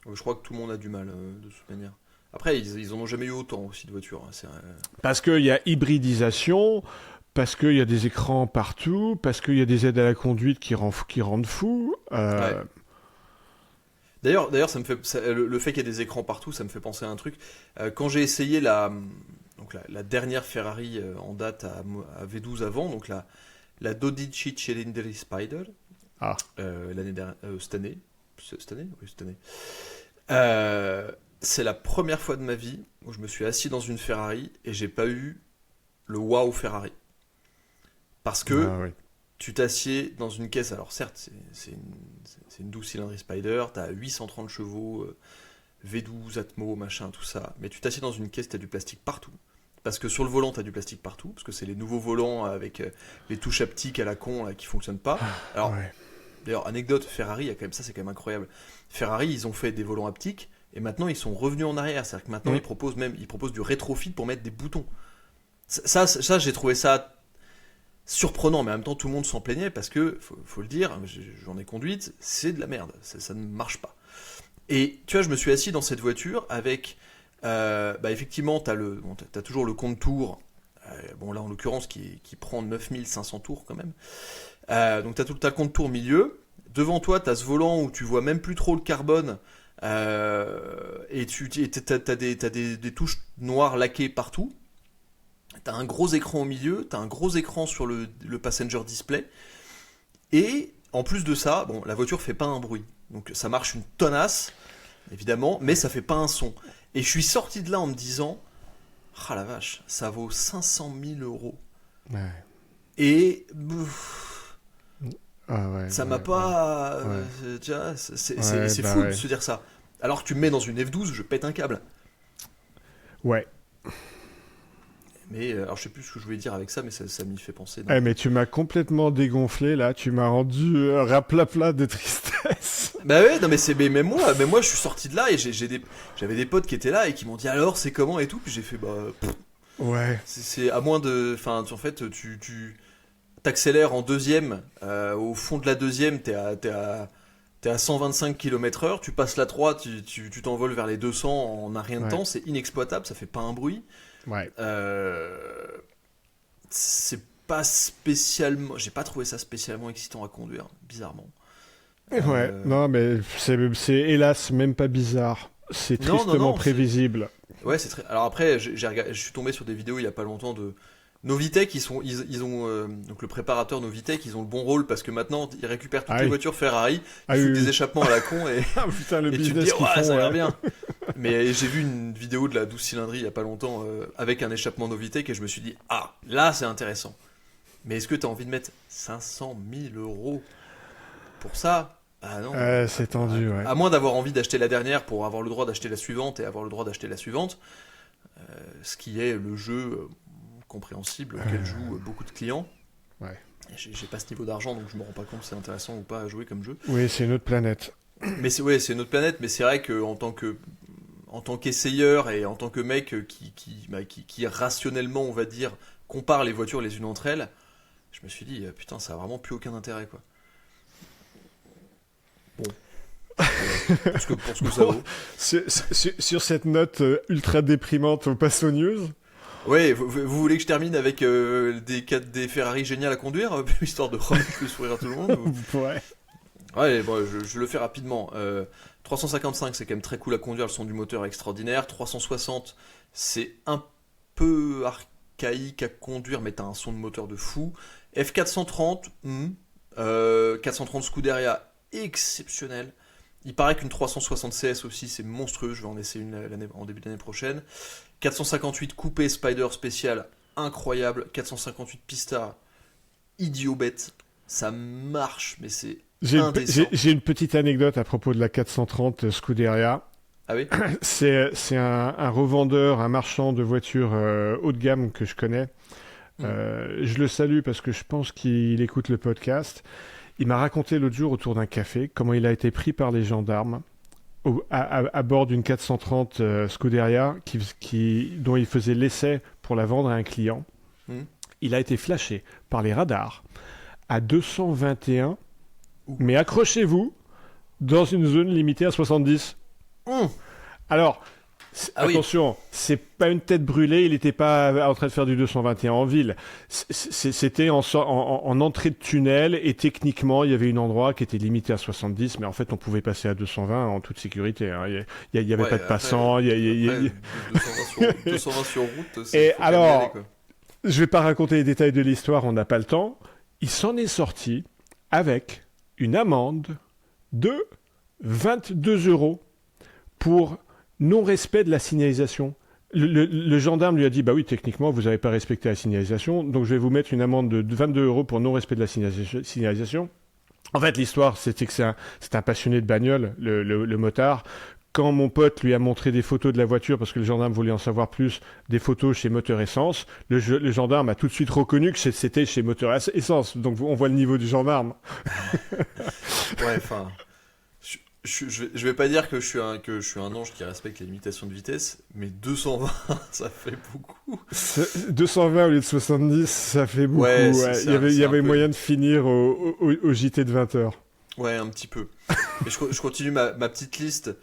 Je crois que tout le monde a du mal de toute manière. Après, ils en ont jamais eu autant aussi de voitures. Hein, Parce qu'il y a hybridisation, parce qu'il y a des écrans partout, parce qu'il y a des aides à la conduite qui rendent fou. Ouais. D'ailleurs, le fait qu'il y ait des écrans partout, ça me fait penser à un truc. Quand j'ai essayé la dernière Ferrari en date à V12 avant, donc la 12 Cilindri Spider, cette année, oui, cette année. C'est la première fois de ma vie où je me suis assis dans une Ferrari et j'ai pas eu le wow Ferrari. Parce que tu t'assieds dans une caisse, alors certes, c'est une 12 cylindrée Spider, t'as 830 chevaux, V12, Atmo, machin, tout ça, mais tu t'assieds dans une caisse, t'as du plastique partout. Parce que sur le volant, t'as du plastique partout, parce que c'est les nouveaux volants avec les touches haptiques à la con là, qui fonctionnent pas. Alors, d'ailleurs, anecdote, Ferrari, c'est quand même incroyable. Ferrari, ils ont fait des volants haptiques, et maintenant ils sont revenus en arrière. C'est-à-dire que maintenant ils proposent du rétrofit pour mettre des boutons. Ça j'ai trouvé ça surprenant, mais en même temps tout le monde s'en plaignait parce que, faut le dire, j'en ai conduite, c'est de la merde, ça ne marche pas. Et tu vois, je me suis assis dans cette voiture avec, effectivement, t'as toujours le contour, là en l'occurrence qui prend 9500 tours quand même. Donc t'as le contour milieu. Devant toi, t'as ce volant où tu vois même plus trop le carbone. Et t'as des touches noires laquées partout. T'as un gros écran au milieu, t'as un gros écran sur le passenger display. Et en plus de ça, la voiture fait pas un bruit. Donc ça marche une tonnasse, évidemment, mais ça fait pas un son. Et je suis sorti de là en me disant, ah la vache, ça vaut 500 000 euros. Ouais. Et ça m'a pas. C'est fou de se dire ça. Alors que tu me mets dans une F12, je pète un câble. Ouais. Mais alors je sais plus ce que je voulais dire avec ça, mais ça m'y fait penser. Mais tu m'as complètement dégonflé là, tu m'as rendu raplapla de tristesse. Bah ouais, non mais moi je suis sorti de là et j'avais des potes qui étaient là et qui m'ont dit alors c'est comment et tout, puis j'ai fait ouais. C'est à moins de, enfin en fait tu t'accélères en deuxième, au fond de la deuxième t'es à 125 km/h, tu passes la 3, tu t'envoles vers les 200 en un rien de temps, c'est inexploitable, ça fait pas un bruit. Ouais. C'est pas spécialement, j'ai pas trouvé ça spécialement excitant à conduire, bizarrement. Ouais, non mais c'est hélas même pas bizarre, c'est tristement prévisible. Ouais, c'est très. Alors après, je suis tombé sur des vidéos il y a pas longtemps de Novitec, ils ont donc le préparateur Novitec, ils ont le bon rôle parce que maintenant ils récupèrent toutes les voitures Ferrari, ils foutent des échappements à la con et, putain, le et tu te business dis ça a l'air bien. Mais j'ai vu une vidéo de la 12 cylindrée il y a pas longtemps avec un échappement Novitec et je me suis dit là c'est intéressant. Mais est-ce que tu as envie de mettre 500 000 euros pour ça? Ah non. C'est tendu, ouais. À moins d'avoir envie d'acheter la dernière pour avoir le droit d'acheter la suivante et avoir le droit d'acheter la suivante, ce qui est le jeu compréhensible, auquel jouent beaucoup de clients. Ouais. J'ai pas ce niveau d'argent, donc je me rends pas compte si c'est intéressant ou pas à jouer comme jeu. Oui, c'est une autre planète. Mais c'est une autre planète, mais c'est vrai qu'en tant qu'essayeur et en tant que mec qui rationnellement, on va dire, compare les voitures les unes entre elles, je me suis dit, putain, ça a vraiment plus aucun intérêt, quoi. Bon. Pour ce que ça vaut. Sur cette note ultra déprimante, on passe aux news. Ouais, vous voulez que je termine avec des Ferrari géniales à conduire, histoire de remettre le sourire à tout le monde Ouais. Ouais, bon, je le fais rapidement. 355, c'est quand même très cool à conduire, le son du moteur est extraordinaire. 360, c'est un peu archaïque à conduire, mais t'as un son de moteur de fou. F430, 430 Scuderia, exceptionnel. Il paraît qu'une 360 CS aussi, c'est monstrueux, je vais en essayer une en début d'année prochaine. 458 coupé Spider spécial, incroyable. 458 Pista, idiot bête. Ça marche, mais c'est indécent. J'ai une petite anecdote à propos de la 430 Scuderia. Ah oui. C'est un revendeur, un marchand de voitures haut de gamme que je connais. Je le salue parce que je pense qu'il écoute le podcast. Il m'a raconté l'autre jour autour d'un café comment il a été pris par les gendarmes à bord d'une 430 Scuderia dont il faisait l'essai pour la vendre à un client. Il a été flashé par les radars à 221, mais accrochez-vous, dans une zone limitée à 70. Alors, attention, c'est pas une tête brûlée, il n'était pas en train de faire du 221 en ville. C'était en entrée de tunnel, et techniquement, il y avait un endroit qui était limité à 70, mais en fait, on pouvait passer à 220 en toute sécurité. Hein. Il n'y avait pas de passants. 220 sur route, et alors, je vais pas raconter les détails de l'histoire, on n'a pas le temps. Il s'en est sorti avec une amende de 22 € pour non-respect de la signalisation. Le gendarme lui a dit, bah oui, techniquement, vous n'avez pas respecté la signalisation, donc je vais vous mettre une amende de 22 € pour non-respect de la signalisation. En fait, l'histoire, c'était que c'est un passionné de bagnole, le motard. Quand mon pote lui a montré des photos de la voiture, parce que le gendarme voulait en savoir plus, des photos chez Moteur Essence, le gendarme a tout de suite reconnu que c'était chez Moteur Essence. Donc on voit le niveau du gendarme. Ouais, enfin... Je vais pas dire que je suis un ange qui respecte les limitations de vitesse, mais 220, ça fait beaucoup. 220 au lieu de 70, ça fait beaucoup. Ouais, il y avait moyen de finir au JT de 20h. Ouais, un petit peu. Et je continue ma petite liste.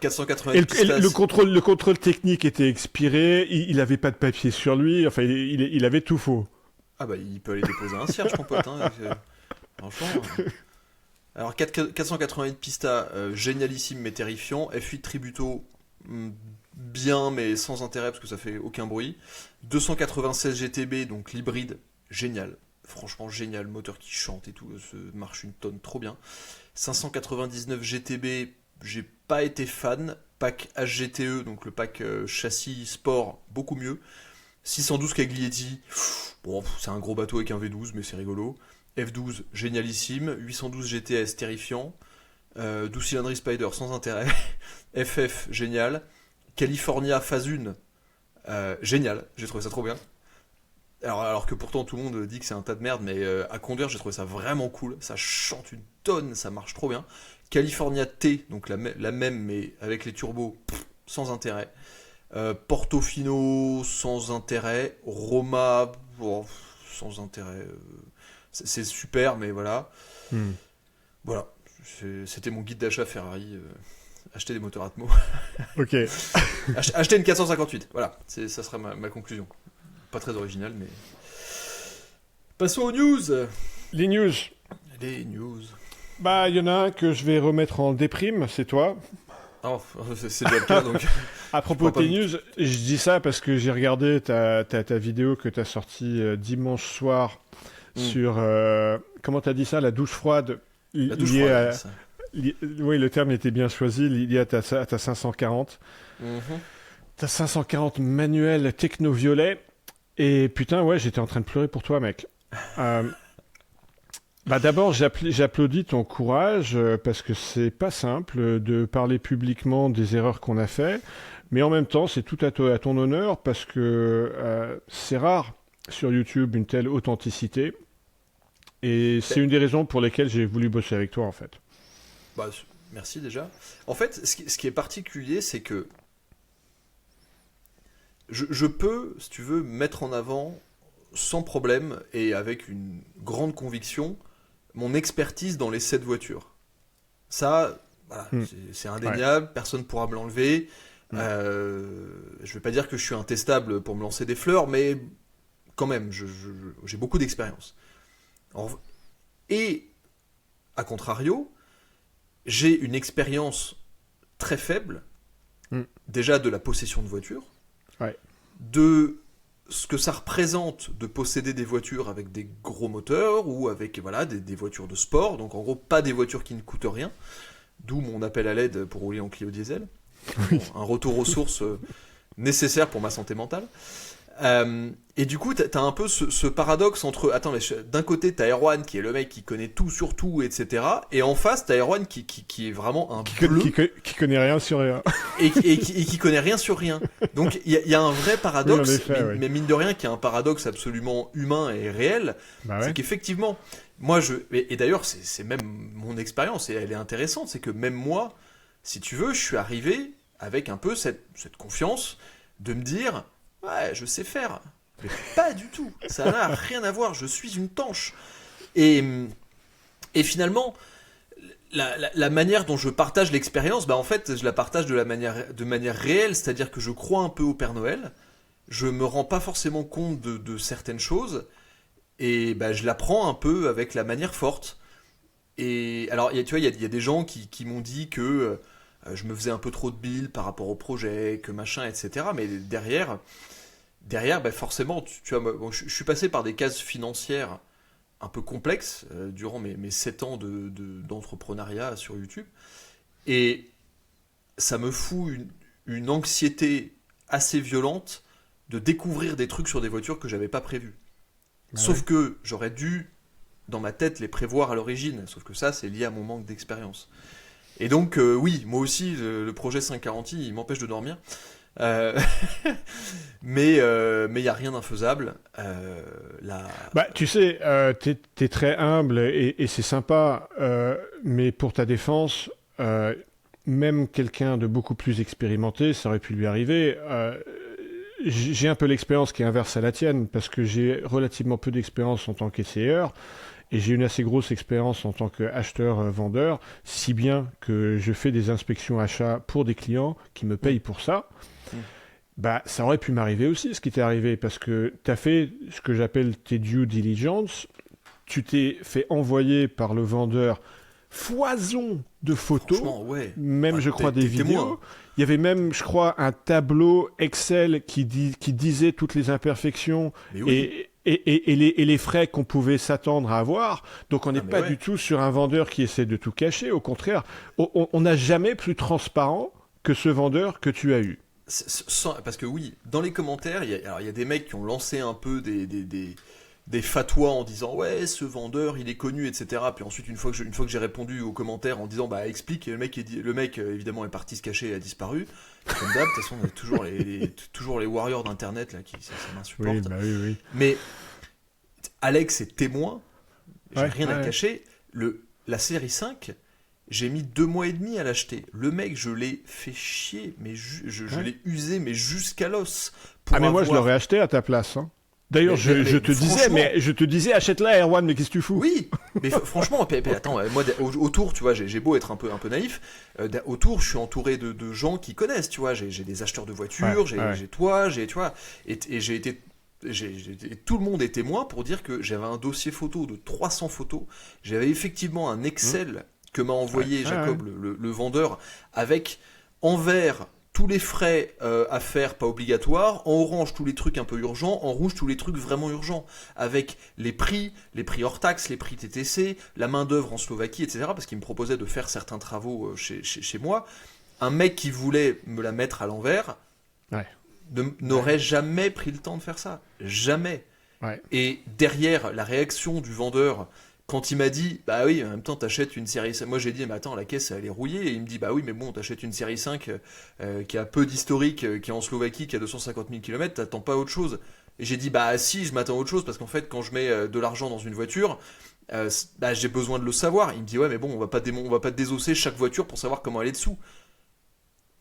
480 et le contrôle technique était expiré, il avait pas de papier sur lui, enfin il avait tout faux. Ah bah il peut aller déposer un cierge, mon pote. Hein, franchement... Alors 488 Pista, génialissime mais terrifiant. F8 Tributo, bien mais sans intérêt parce que ça fait aucun bruit. 296 GTB, donc l'hybride, génial. Franchement génial, moteur qui chante et tout, marche une tonne, trop bien. 599 GTB, j'ai pas été fan. Pack HGTE, donc le pack châssis sport, beaucoup mieux. 612 Caglietti, bon, c'est un gros bateau avec un V12 mais c'est rigolo. F12, génialissime. 812 GTS, terrifiant. 12 cylindres Spider, sans intérêt. FF, génial. California Phase 1, génial. J'ai trouvé ça trop bien. Alors que pourtant tout le monde dit que c'est un tas de merde, mais à conduire, j'ai trouvé ça vraiment cool. Ça chante une tonne, ça marche trop bien. California T, donc la même, mais avec les turbos, sans intérêt. Portofino, sans intérêt. Roma, sans intérêt. C'est super, mais voilà. Voilà. C'était mon guide d'achat Ferrari. Acheter des moteurs Atmo. Ok. Acheter une 458. Voilà. Ça sera ma conclusion. Pas très original, mais... Passons aux news. Les news. Bah, il y en a un que je vais remettre en déprime, c'est toi. Oh, c'est déjà le cas, donc... À propos de tes news, je dis ça parce que j'ai regardé ta vidéo que tu as sortie dimanche soir sur... comment tu as dit ça? La douche froide. La douche froide, ça. Oui, le terme était bien choisi, lié à ta 540. Ta 540 manuel techno-violet. Et putain, ouais, j'étais en train de pleurer pour toi, mec. Bah d'abord, j'applaudis ton courage parce que c'est pas simple de parler publiquement des erreurs qu'on a fait. Mais en même temps, c'est tout à ton honneur parce que c'est rare sur YouTube une telle authenticité. Et c'est une des raisons pour lesquelles j'ai voulu bosser avec toi, en fait. Bah, merci déjà. En fait, ce qui est particulier, c'est que je peux, si tu veux, mettre en avant sans problème et avec une grande conviction mon expertise dans l'essai de voiture. Ça, voilà, c'est Ouais. indéniable, personne ne pourra me l'enlever. Mm. Je vais pas dire que je suis intestable pour me lancer des fleurs, mais quand même, j'ai beaucoup d'expérience. Et, à contrario, j'ai une expérience très faible, Mm. déjà de la possession de voitures, Ouais. de ce que ça représente de posséder des voitures avec des gros moteurs ou avec voilà, des voitures de sport, donc en gros pas des voitures qui ne coûtent rien, d'où mon appel à l'aide pour rouler en Clio diesel, un retour aux sources nécessaire pour ma santé mentale. Et du coup, t'as un peu ce paradoxe entre, attends, d'un côté t'as Erwan qui est le mec qui connaît tout sur tout, etc. Et en face t'as Erwan qui est vraiment un bleu Qui connaît rien sur rien. et qui connaît rien sur rien. Donc il y a un vrai paradoxe, Oui, en effet, oui. mais mine de rien, qui est un paradoxe absolument humain et réel, Bah c'est ouais. qu'effectivement, moi et d'ailleurs c'est même mon expérience et elle est intéressante, c'est que même moi, si tu veux, je suis arrivé avec un peu cette confiance de me dire, ouais, je sais faire. Mais pas du tout, ça n'a rien à voir, je suis une tanche. Et, et finalement, la manière dont je partage l'expérience, bah en fait, je la partage de manière réelle, c'est-à-dire que je crois un peu au Père Noël, je me rends pas forcément compte de certaines choses, et bah, je l'apprends un peu avec la manière forte. Et alors, tu vois, il y a des gens qui m'ont dit que je me faisais un peu trop de billes par rapport au projet, que machin, etc. Mais derrière bah forcément, tu vois, bon, je suis passé par des cases financières un peu complexes durant mes 7 ans d'entrepreneuriat sur YouTube. Et ça me fout une anxiété assez violente de découvrir des trucs sur des voitures que j'avais pas prévus. Bah Sauf ouais. que j'aurais dû, dans ma tête, les prévoir à l'origine. Sauf que ça, c'est lié à mon manque d'expérience. Et donc, oui, moi aussi, le projet 540, il m'empêche de dormir. Euh, mais il n'y a rien d'infaisable. La... Bah, tu sais, t'es très humble et c'est sympa, mais pour ta défense, même quelqu'un de beaucoup plus expérimenté, ça aurait pu lui arriver. J'ai un peu l'expérience qui est inverse à la tienne, parce que j'ai relativement peu d'expérience en tant qu'essayeur, et j'ai une assez grosse expérience en tant qu'acheteur-vendeur, si bien que je fais des inspections achats pour des clients qui me payent pour ça. Mm. Bah, ça aurait pu m'arriver aussi, ce qui t'est arrivé, parce que tu as fait ce que j'appelle tes due diligence. Tu t'es fait envoyer par le vendeur foison de photos, Franchement, ouais. même, Enfin, je crois, des t'es vidéos. témoin. Il y avait même, je crois, un tableau Excel qui disait toutes les imperfections Mais oui. et les frais qu'on pouvait s'attendre à avoir. Donc on n'est Ah, mais pas ouais. du tout sur un vendeur qui essaie de tout cacher. Au contraire, on n'a jamais plus transparent que ce vendeur que tu as eu. Parce que oui, dans les commentaires, alors, il y a des mecs qui ont lancé un peu des fatwas en disant ouais, ce vendeur il est connu, etc. Puis ensuite, une fois que j'ai répondu aux commentaires en disant bah explique, et le mec évidemment est parti se cacher et a disparu. Comme d'hab, de toute façon, on a toujours les warriors d'internet là qui ça Oui, m'insupporte. bah oui, oui. Mais Alex est témoin, j'ai Ouais, rien à ouais. cacher. La série 5, j'ai mis 2 mois et demi à l'acheter. Le mec, je l'ai fait chier, mais je Ouais. l'ai usé, mais jusqu'à l'os. Pour Ah mais moi je avoir... l'aurais acheté à ta place, hein. D'ailleurs, franchement, je te disais, achète-la, Erwan, mais qu'est-ce que tu fous? oui, mais franchement, attends, moi autour, tu vois, j'ai beau être un peu naïf, autour, je suis entouré de gens qui connaissent, tu vois, j'ai des acheteurs de voitures, Ouais, ouais. j'ai toi, tu vois, et tout le monde est témoin pour dire que j'avais un dossier photo de 300 photos, j'avais effectivement un Excel que m'a envoyé Ouais, Jacob, le vendeur, avec en vert tous les frais à faire pas obligatoires, en orange tous les trucs un peu urgents, en rouge tous les trucs vraiment urgents, avec les prix hors taxes, les prix TTC, la main d'œuvre en Slovaquie, etc. Parce qu'il me proposait de faire certains travaux chez moi. Un mec qui voulait me la mettre à l'envers Ouais. n'aurait jamais pris le temps de faire ça, jamais. Ouais. Et derrière la réaction du vendeur, quand il m'a dit, bah oui, en même temps, t'achètes une série 5. Moi, j'ai dit, mais attends, la caisse, elle est rouillée. Et il me dit, bah oui, mais bon, t'achètes une série 5 qui a peu d'historique, qui est en Slovaquie, qui a 250 000 km, t'attends pas autre chose. Et j'ai dit, bah si, je m'attends à autre chose, parce qu'en fait, quand je mets de l'argent dans une voiture, bah, j'ai besoin de le savoir. Il me dit, ouais, mais bon, on va pas désosser chaque voiture pour savoir comment elle est dessous.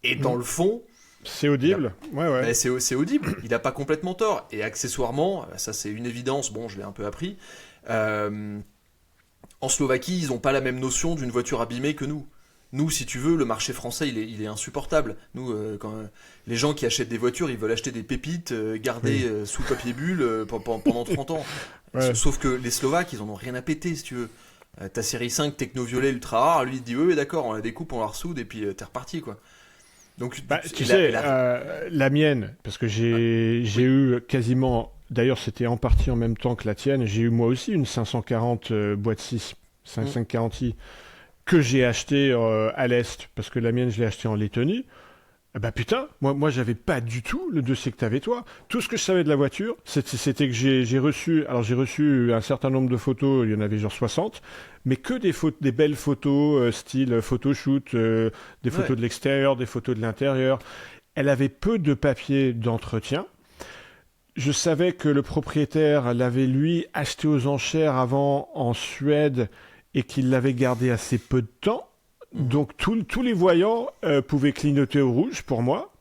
Et dans Mm. le fond, C'est il a, audible. Ouais, ouais. bah, c'est audible, il a pas complètement tort. Et accessoirement, ça c'est une évidence, bon, je l'ai un peu appris. euh, En Slovaquie, ils n'ont pas la même notion d'une voiture abîmée que nous. Nous, si tu veux, le marché français, il est insupportable. Nous, les gens qui achètent des voitures, ils veulent acheter des pépites gardées Oui. sous papier bulle pendant 30 ans. Ouais. Sauf que les Slovaques, ils en ont rien à péter, si tu veux. Ta série 5 Techno-Violet ultra rare, lui, il dit, oui, oui, d'accord, on la découpe, on la ressoude, et puis t'es reparti, quoi. Donc, Bah, tu il a, sais, il a- la mienne, parce que ouais, j'ai oui. eu quasiment, d'ailleurs c'était en partie en même temps que la tienne, j'ai eu moi aussi une 540 boîte 6, Mm. 540i, que j'ai acheté à l'Est, parce que la mienne je l'ai acheté en Lettonie. Ah bah putain, moi j'avais pas du tout le dossier que t'avais toi. Tout ce que je savais de la voiture, c'était que j'ai reçu, alors j'ai reçu un certain nombre de photos, il y en avait genre 60, mais que des belles photos, style photoshoot, des Ouais. photos de l'extérieur, des photos de l'intérieur. Elle avait peu de papier d'entretien. Je savais que le propriétaire l'avait lui acheté aux enchères avant en Suède et qu'il l'avait gardé assez peu de temps. Mhm. Donc tous les voyants pouvaient clignoter au rouge pour moi.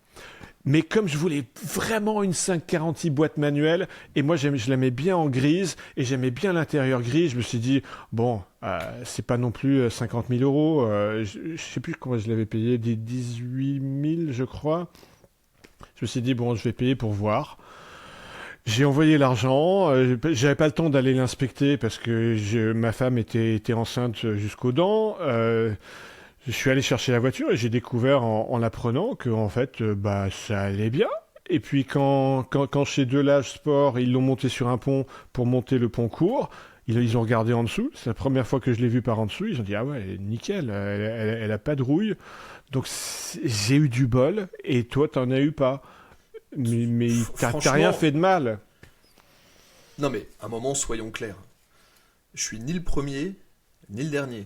Mais comme je voulais vraiment une 540i boîte manuelle, et moi je l'aimais bien en grise, et j'aimais bien l'intérieur gris, je me suis dit, bon, c'est pas non plus 50 000 euros, je sais plus comment je l'avais payé, des 18 000 je crois. Je me suis dit, bon, je vais payer pour voir. J'ai envoyé l'argent, j'avais pas le temps d'aller l'inspecter parce que ma femme était enceinte jusqu'aux dents. Je suis allé chercher la voiture et j'ai découvert en la prenant que en fait, bah, ça allait bien. Et puis quand chez Delage Sport, ils l'ont monté sur un pont pour monter le pont court, ils ont regardé en dessous. C'est la première fois que je l'ai vu par en dessous. Ils ont dit, ah ouais, nickel, elle a pas de rouille. Donc j'ai eu du bol et toi, t'en as eu pas. Mais t'as rien Franchement, fait de mal. non mais, à un moment, soyons clairs. Je suis ni le premier, ni le dernier.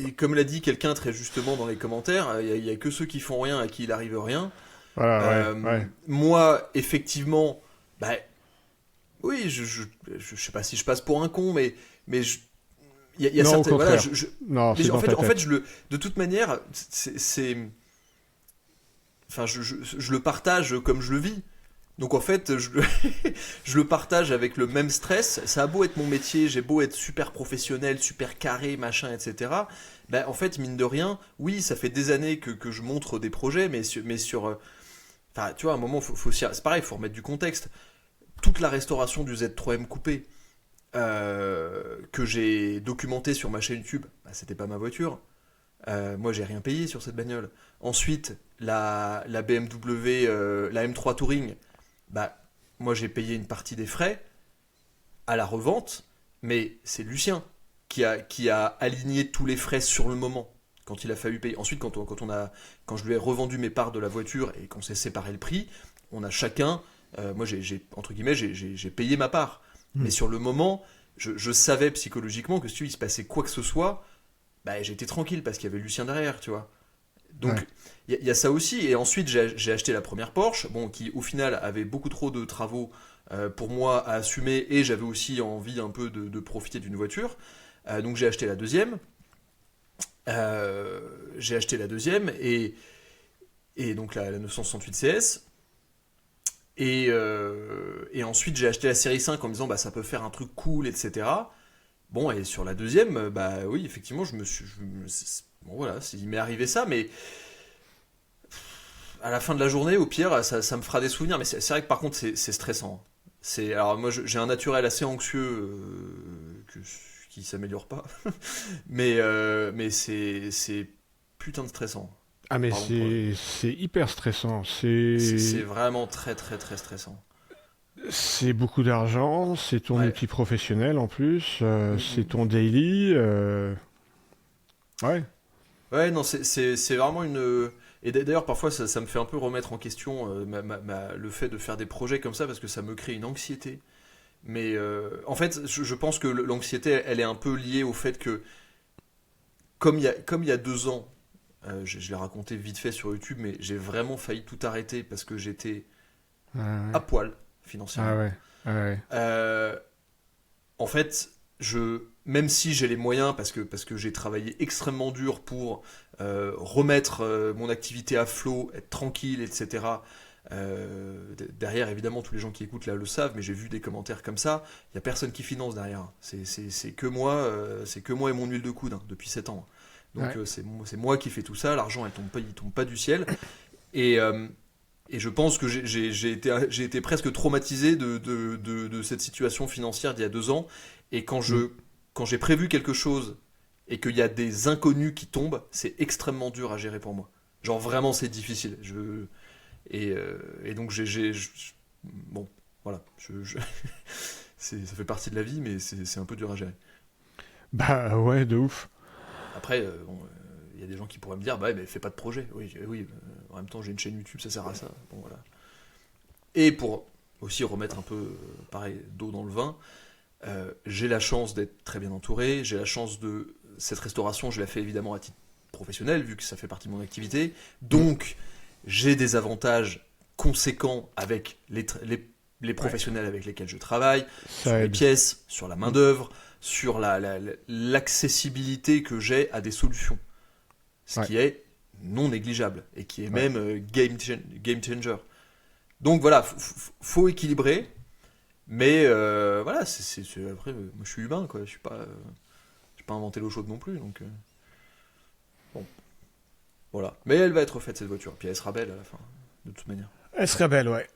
Et comme l'a dit quelqu'un très justement dans les commentaires, il y a que ceux qui font rien à qui il arrive rien. Voilà, ouais, ouais. Moi, effectivement, bah, oui, je sais pas si je passe pour un con, mais il y a Non, au certaines, voilà, contraire. Non, c'est mais dans ta en fait, tête. de toute manière, enfin, je le partage comme je le vis. Donc en fait, je le partage avec le même stress. Ça a beau être mon métier, j'ai beau être super professionnel, super carré, machin, etc. Ben, en fait, mine de rien, oui, ça fait des années que je montre des projets, enfin, tu vois, à un moment, c'est pareil, il faut remettre du contexte. Toute la restauration du Z3M coupé que j'ai documenté sur ma chaîne YouTube, bah, c'était pas ma voiture. Moi, j'ai rien payé sur cette bagnole. Ensuite, la BMW, la M3 Touring, bah, moi j'ai payé une partie des frais à la revente, mais c'est Lucien qui a aligné tous les frais sur le moment quand il a fallu payer. Ensuite, quand je lui ai revendu mes parts de la voiture et qu'on s'est séparé le prix, on a chacun, moi entre guillemets, j'ai payé ma part. Hmm. Mais sur le moment, je savais psychologiquement que si il se passait quoi que ce soit, bah, j'étais tranquille parce qu'il y avait Lucien derrière, tu vois. Ouais. Donc il y a ça aussi. Et ensuite, j'ai acheté la première Porsche, bon, qui au final avait beaucoup trop de travaux pour moi à assumer. Et j'avais aussi envie un peu de profiter d'une voiture. Donc j'ai acheté la deuxième. J'ai acheté la deuxième et donc la 968 CS. Et ensuite, j'ai acheté la série 5 en me disant bah, ça peut faire un truc cool, etc. Bon, et sur la deuxième, bah oui, effectivement, bon, voilà, il m'est arrivé ça, mais à la fin de la journée, au pire, ça me fera des souvenirs. Mais c'est vrai que par contre, c'est stressant. Alors moi, j'ai un naturel assez anxieux qui s'améliore pas, mais c'est putain de stressant. Ah mais Pardon pour le. c'est hyper stressant. C'est vraiment très très très stressant. C'est beaucoup d'argent, c'est ton Ouais. outil professionnel en plus, Mm, c'est mm. ton daily. Ouais. Ouais, non, c'est vraiment une. Et d'ailleurs, parfois, ça me fait un peu remettre en question le fait de faire des projets comme ça parce que ça me crée une anxiété. Mais en fait, je pense que l'anxiété, elle est un peu liée au fait que, comme il y a 2 ans, je l'ai raconté vite fait sur YouTube, mais j'ai vraiment failli tout arrêter parce que j'étais Ah à ouais. poil Ah financièrement. ouais. Ah ouais. Euh, En fait, même si j'ai les moyens, parce que j'ai travaillé extrêmement dur pour remettre mon activité à flot, être tranquille, etc. Derrière, évidemment, tous les gens qui écoutent là le savent, mais j'ai vu des commentaires comme ça. Il n'y a personne qui finance derrière. C'est c'est que moi et mon huile de coude depuis 7 ans. Donc Ouais. c'est moi qui fais tout ça. L'argent, il tombe pas du ciel. Et, euh, et je pense que j'ai été presque traumatisé de cette situation financière d'il y a 2 ans. Et Mm. quand j'ai prévu quelque chose et qu'il y a des inconnus qui tombent, c'est extrêmement dur à gérer pour moi. Genre vraiment, c'est difficile. Et donc bon, voilà. Ça fait partie de la vie, mais c'est un peu dur à gérer. Bah ouais, de ouf. Après, bon, il y a des gens qui pourraient me dire, bah, mais fais pas de projet. Oui, oui. En même temps, j'ai une chaîne YouTube, ça sert à ça. Bon, voilà. Et pour aussi remettre un peu, pareil, d'eau dans le vin, j'ai la chance d'être très bien entouré. J'ai la chance de cette restauration, je la fais évidemment à titre professionnel, vu que ça fait partie de mon activité. Mm. Donc, j'ai des avantages conséquents avec les Ouais, professionnels avec lesquels je travaille, sur ça les aide. pièces, sur la Mm. main-d'œuvre, sur l'accessibilité que j'ai à des solutions. Ce Ouais. qui est non négligeable et qui est Ouais. même game changer. Donc voilà, faut équilibrer, mais voilà, après, moi je suis humain, quoi. Je suis pas inventé l'eau chaude non plus, donc bon, voilà. Mais elle va être faite cette voiture, puis elle sera belle à la fin, de toute manière. Elle serait belle, ouais.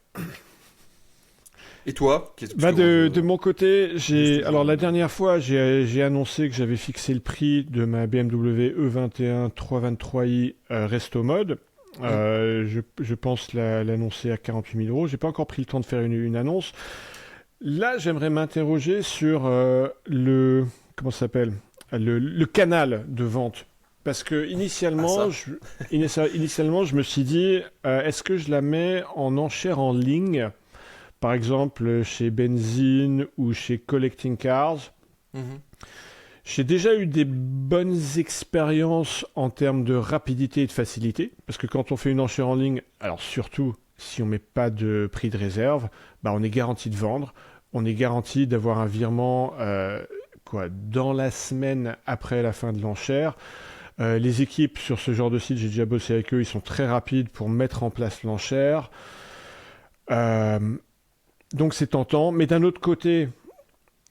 Et toi, parce Bah que moi de mon côté, j'ose alors toujours. la dernière fois, j'ai annoncé que j'avais fixé le prix de ma BMW E21 323i Resto Mode. Hmm. Je pense l'annoncer à 48 000 euros. J'ai pas encore pris le temps de faire une annonce. Là, j'aimerais m'interroger sur comment ça s'appelle? Le canal de vente. Parce que Ah ça. initialement, je me suis dit, est-ce que je la mets en enchère en ligne, par exemple chez Benzine ou chez Collecting Cars? Mhm. J'ai déjà eu des bonnes expériences en termes de rapidité et de facilité, parce que quand on fait une enchère en ligne, alors surtout si on met pas de prix de réserve, bah on est garanti de vendre, on est garanti d'avoir un virement dans la semaine après la fin de l'enchère. Les équipes sur ce genre de site, j'ai déjà bossé avec eux, ils sont très rapides pour mettre en place l'enchère. Euh, donc c'est tentant, mais d'un autre côté,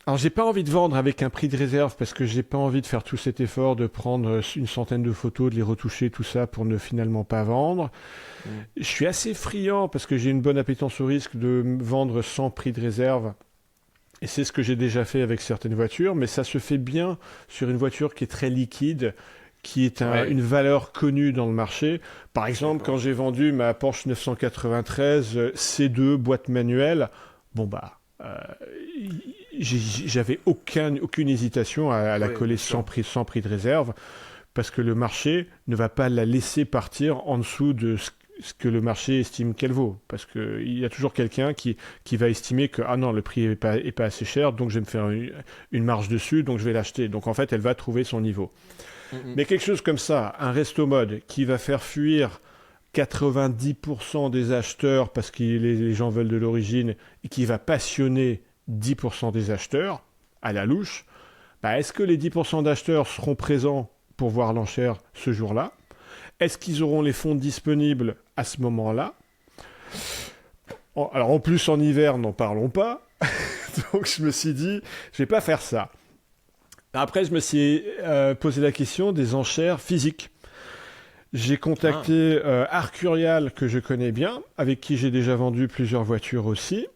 alors j'ai pas envie de vendre avec un prix de réserve parce que j'ai pas envie de faire tout cet effort de prendre une centaine de photos, de les retoucher, tout ça pour ne finalement pas vendre. Hmm. Je suis assez friand parce que j'ai une bonne appétence au risque de vendre sans prix de réserve. Et c'est ce que j'ai déjà fait avec certaines voitures, mais ça se fait bien sur une voiture qui est très liquide, qui est Ouais, une valeur connue dans le marché. Par je suis exemple, quand d'accord. j'ai vendu ma Porsche 993 C2 boîte manuelle, bon bah, j'avais aucune hésitation à la Ouais, coller bien sûr. sans prix de réserve, parce que le marché ne va pas la laisser partir en dessous de ce que le marché estime qu'elle vaut. Parce qu'il y a toujours quelqu'un qui va estimer que ah non, le prix est pas assez cher, donc je vais me faire une marge dessus, donc je vais l'acheter. Donc en fait, elle va trouver son niveau. Mhm. Mais quelque chose comme ça, un resto mode qui va faire fuir 90% des acheteurs parce que les gens veulent de l'origine et qui va passionner 10% des acheteurs à la louche, bah est-ce que les 10% d'acheteurs seront présents pour voir l'enchère ce jour-là? Est-ce qu'ils auront les fonds disponibles à ce moment-là? Alors en plus en hiver, n'en parlons pas. Donc je me suis dit, je vais pas faire ça. Après, je me suis posé la question des enchères physiques. J'ai Ah. contacté Arcurial, que je connais bien, avec qui j'ai déjà vendu plusieurs voitures aussi.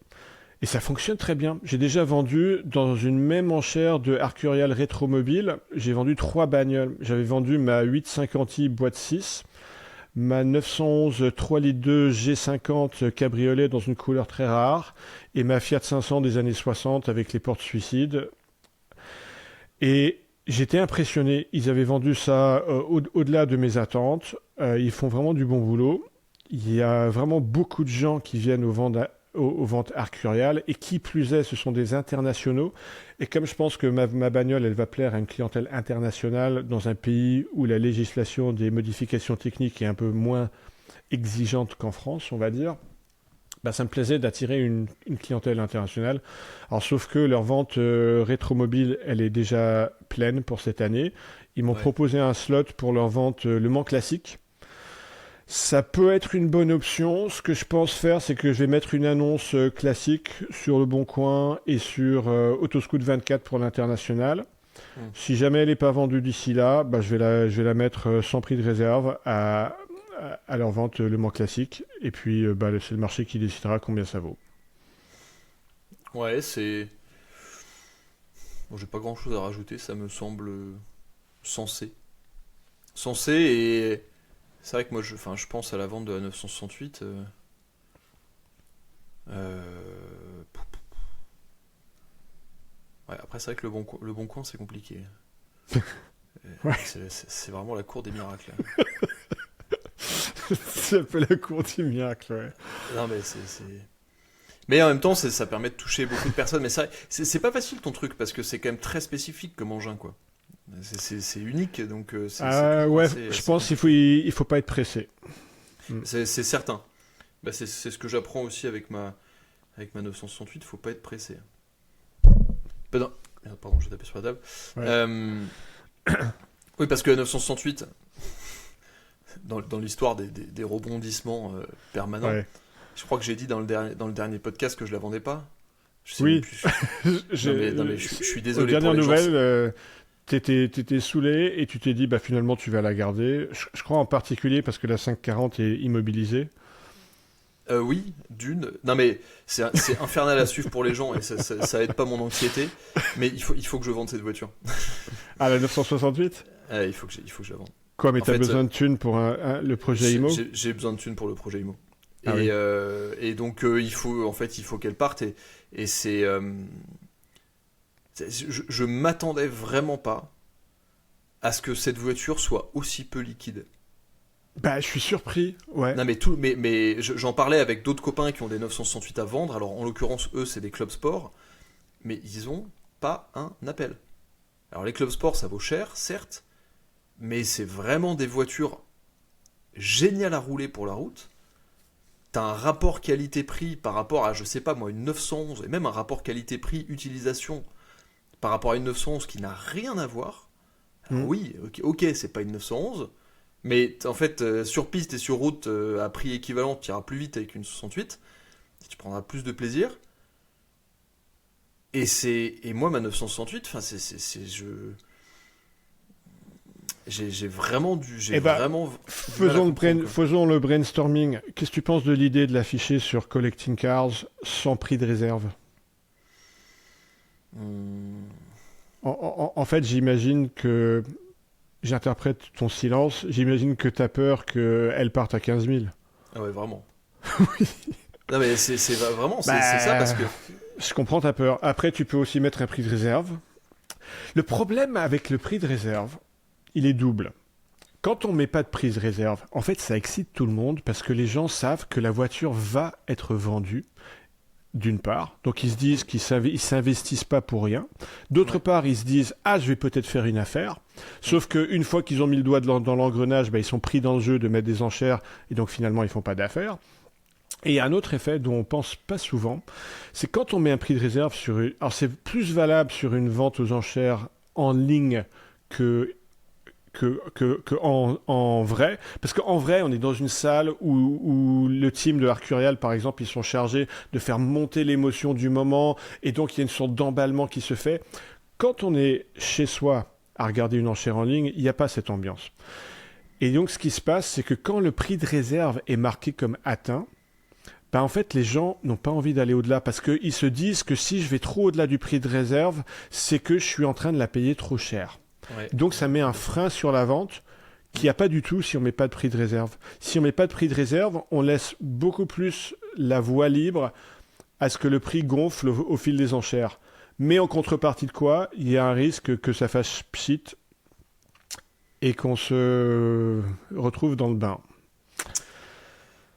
Et ça fonctionne très bien. J'ai déjà vendu dans une même enchère de Arcurial Rétromobile, j'ai vendu 3 bagnoles. J'avais vendu ma 850i boîte 6, ma 911 3 litres 2 G50 cabriolet dans une couleur très rare, et ma Fiat 500 des années 60 avec les portes suicides. Et j'étais impressionné. Ils avaient vendu ça au-delà de mes attentes. Ils font vraiment du bon boulot. Il y a vraiment beaucoup de gens qui viennent aux ventes Arcurial. Et qui plus est, ce sont des internationaux. Et comme je pense que ma bagnole, elle va plaire à une clientèle internationale dans un pays où la législation des modifications techniques est un peu moins exigeante qu'en France, on va dire, bah, ça me plaisait d'attirer une clientèle internationale. Alors, sauf que leur vente rétromobile, elle est déjà pleine pour cette année. Ils m'ont proposé un slot pour leur vente Le Mans Classique. Ça peut être une bonne option. Ce que je pense faire, c'est que je vais mettre une annonce classique sur Le Bon Coin et sur Autoscoot 24 pour l'international. Si jamais elle n'est pas vendue d'ici là, bah, je vais la mettre sans prix de réserve à leur vente Le Mans Classique. Et puis, bah, c'est le marché qui décidera combien ça vaut. Ouais, c'est... Bon, j'ai pas grand-chose à rajouter, ça me semble sensé. Sensé, et c'est vrai que moi, je pense à la vente de la 968. Ouais, après, c'est vrai que le bon coin, c'est compliqué. Ouais. C'est vraiment la cour des miracles. C'est un peu la cour du miracle, ouais. Non, mais Mais en même temps, ça permet de toucher beaucoup de personnes. Mais c'est pas facile ton truc, parce que c'est quand même très spécifique comme engin, quoi. C'est unique, donc ouais, je pense qu'il faut pas être pressé. C'est certain. Bah, c'est ce que j'apprends aussi avec ma 968, faut pas être pressé. Pardon, j'ai tapé sur la table. Ouais. Oui, parce que la 968, dans l'histoire des rebondissements permanents, Ouais. je crois que j'ai dit dans le dernier podcast que je la vendais pas. Je sais Oui. même plus. Non, mais je suis désolé aux pour dernières les gens. nouvelles, t'étais saoulé et tu t'es dit, bah, finalement, tu vas la garder. Je crois en particulier parce que la 540 est immobilisée. Oui, d'une. Non, mais c'est infernal à suivre pour les gens et ça aide pas mon anxiété. Mais il faut que je vende cette voiture. Ah, la 968 ? Il faut que je la vende. Quoi, mais En t'as fait, besoin de thunes pour le projet IMO ? J'ai besoin de thunes pour le projet IMO. Ah oui. Et donc, il faut qu'elle parte. Et c'est. Je m'attendais vraiment pas à ce que cette voiture soit aussi peu liquide. Bah, je suis surpris, ouais. Non, mais j'en parlais avec d'autres copains qui ont des 968 à vendre. Alors, en l'occurrence, eux, c'est des clubs sport. Mais ils ont pas un appel. Alors, les clubs sport, ça vaut cher, certes. Mais c'est vraiment des voitures géniales à rouler pour la route. T'as un rapport qualité-prix par rapport à, je sais pas moi, une 911. Et même un rapport qualité-prix utilisation par rapport à une 911 qui n'a rien à voir. Alors, oui, ok, c'est pas une 911. Mais en fait, sur piste et sur route, à prix équivalent, tu iras plus vite avec une 68. Tu prendras plus de plaisir. Et moi, ma 968, j'ai vraiment dû... Faisons le brainstorming. Qu'est-ce que tu penses de l'idée de l'afficher sur Collecting Cars sans prix de réserve ? En fait, j'imagine que... J'interprète ton silence. J'imagine que t'as peur qu'elle parte à 15 000. Ah ouais, vraiment. Oui. Non mais c'est vraiment, c'est ça parce que... Je comprends ta peur. Après, tu peux aussi mettre un prix de réserve. Le problème avec le prix de réserve, il est double. Quand on met pas de prix de réserve, en fait, ça excite tout le monde parce que les gens savent que la voiture va être vendue. D'une part, donc ils se disent qu'ils s'investissent pas pour rien. D'autre part, ils se disent « Ah, je vais peut-être faire une affaire ». Sauf qu'une fois qu'ils ont mis le doigt dans l'engrenage, bah, ils sont pris dans le jeu de mettre des enchères et donc finalement, ils font pas d'affaires. Et un autre effet dont on pense pas souvent, c'est quand on met un prix de réserve sur une... Alors c'est plus valable sur une vente aux enchères en ligne que en vrai, parce qu'en vrai on est dans une salle où le team de Arcurial par exemple ils sont chargés de faire monter l'émotion du moment et donc il y a une sorte d'emballement qui se fait. Quand on est chez soi à regarder une enchère en ligne, il n'y a pas cette ambiance. Et donc ce qui se passe, c'est que quand le prix de réserve est marqué comme atteint, ben en fait les gens n'ont pas envie d'aller au-delà parce qu'ils se disent que si je vais trop au-delà du prix de réserve, c'est que je suis en train de la payer trop cher. Ouais. Donc ça met un frein sur la vente qu'il n'y a pas du tout si on ne met pas de prix de réserve. Si on ne met pas de prix de réserve, on laisse beaucoup plus la voie libre à ce que le prix gonfle au fil des enchères. Mais en contrepartie de quoi, il y a un risque que ça fasse pchit et qu'on se retrouve dans le bain.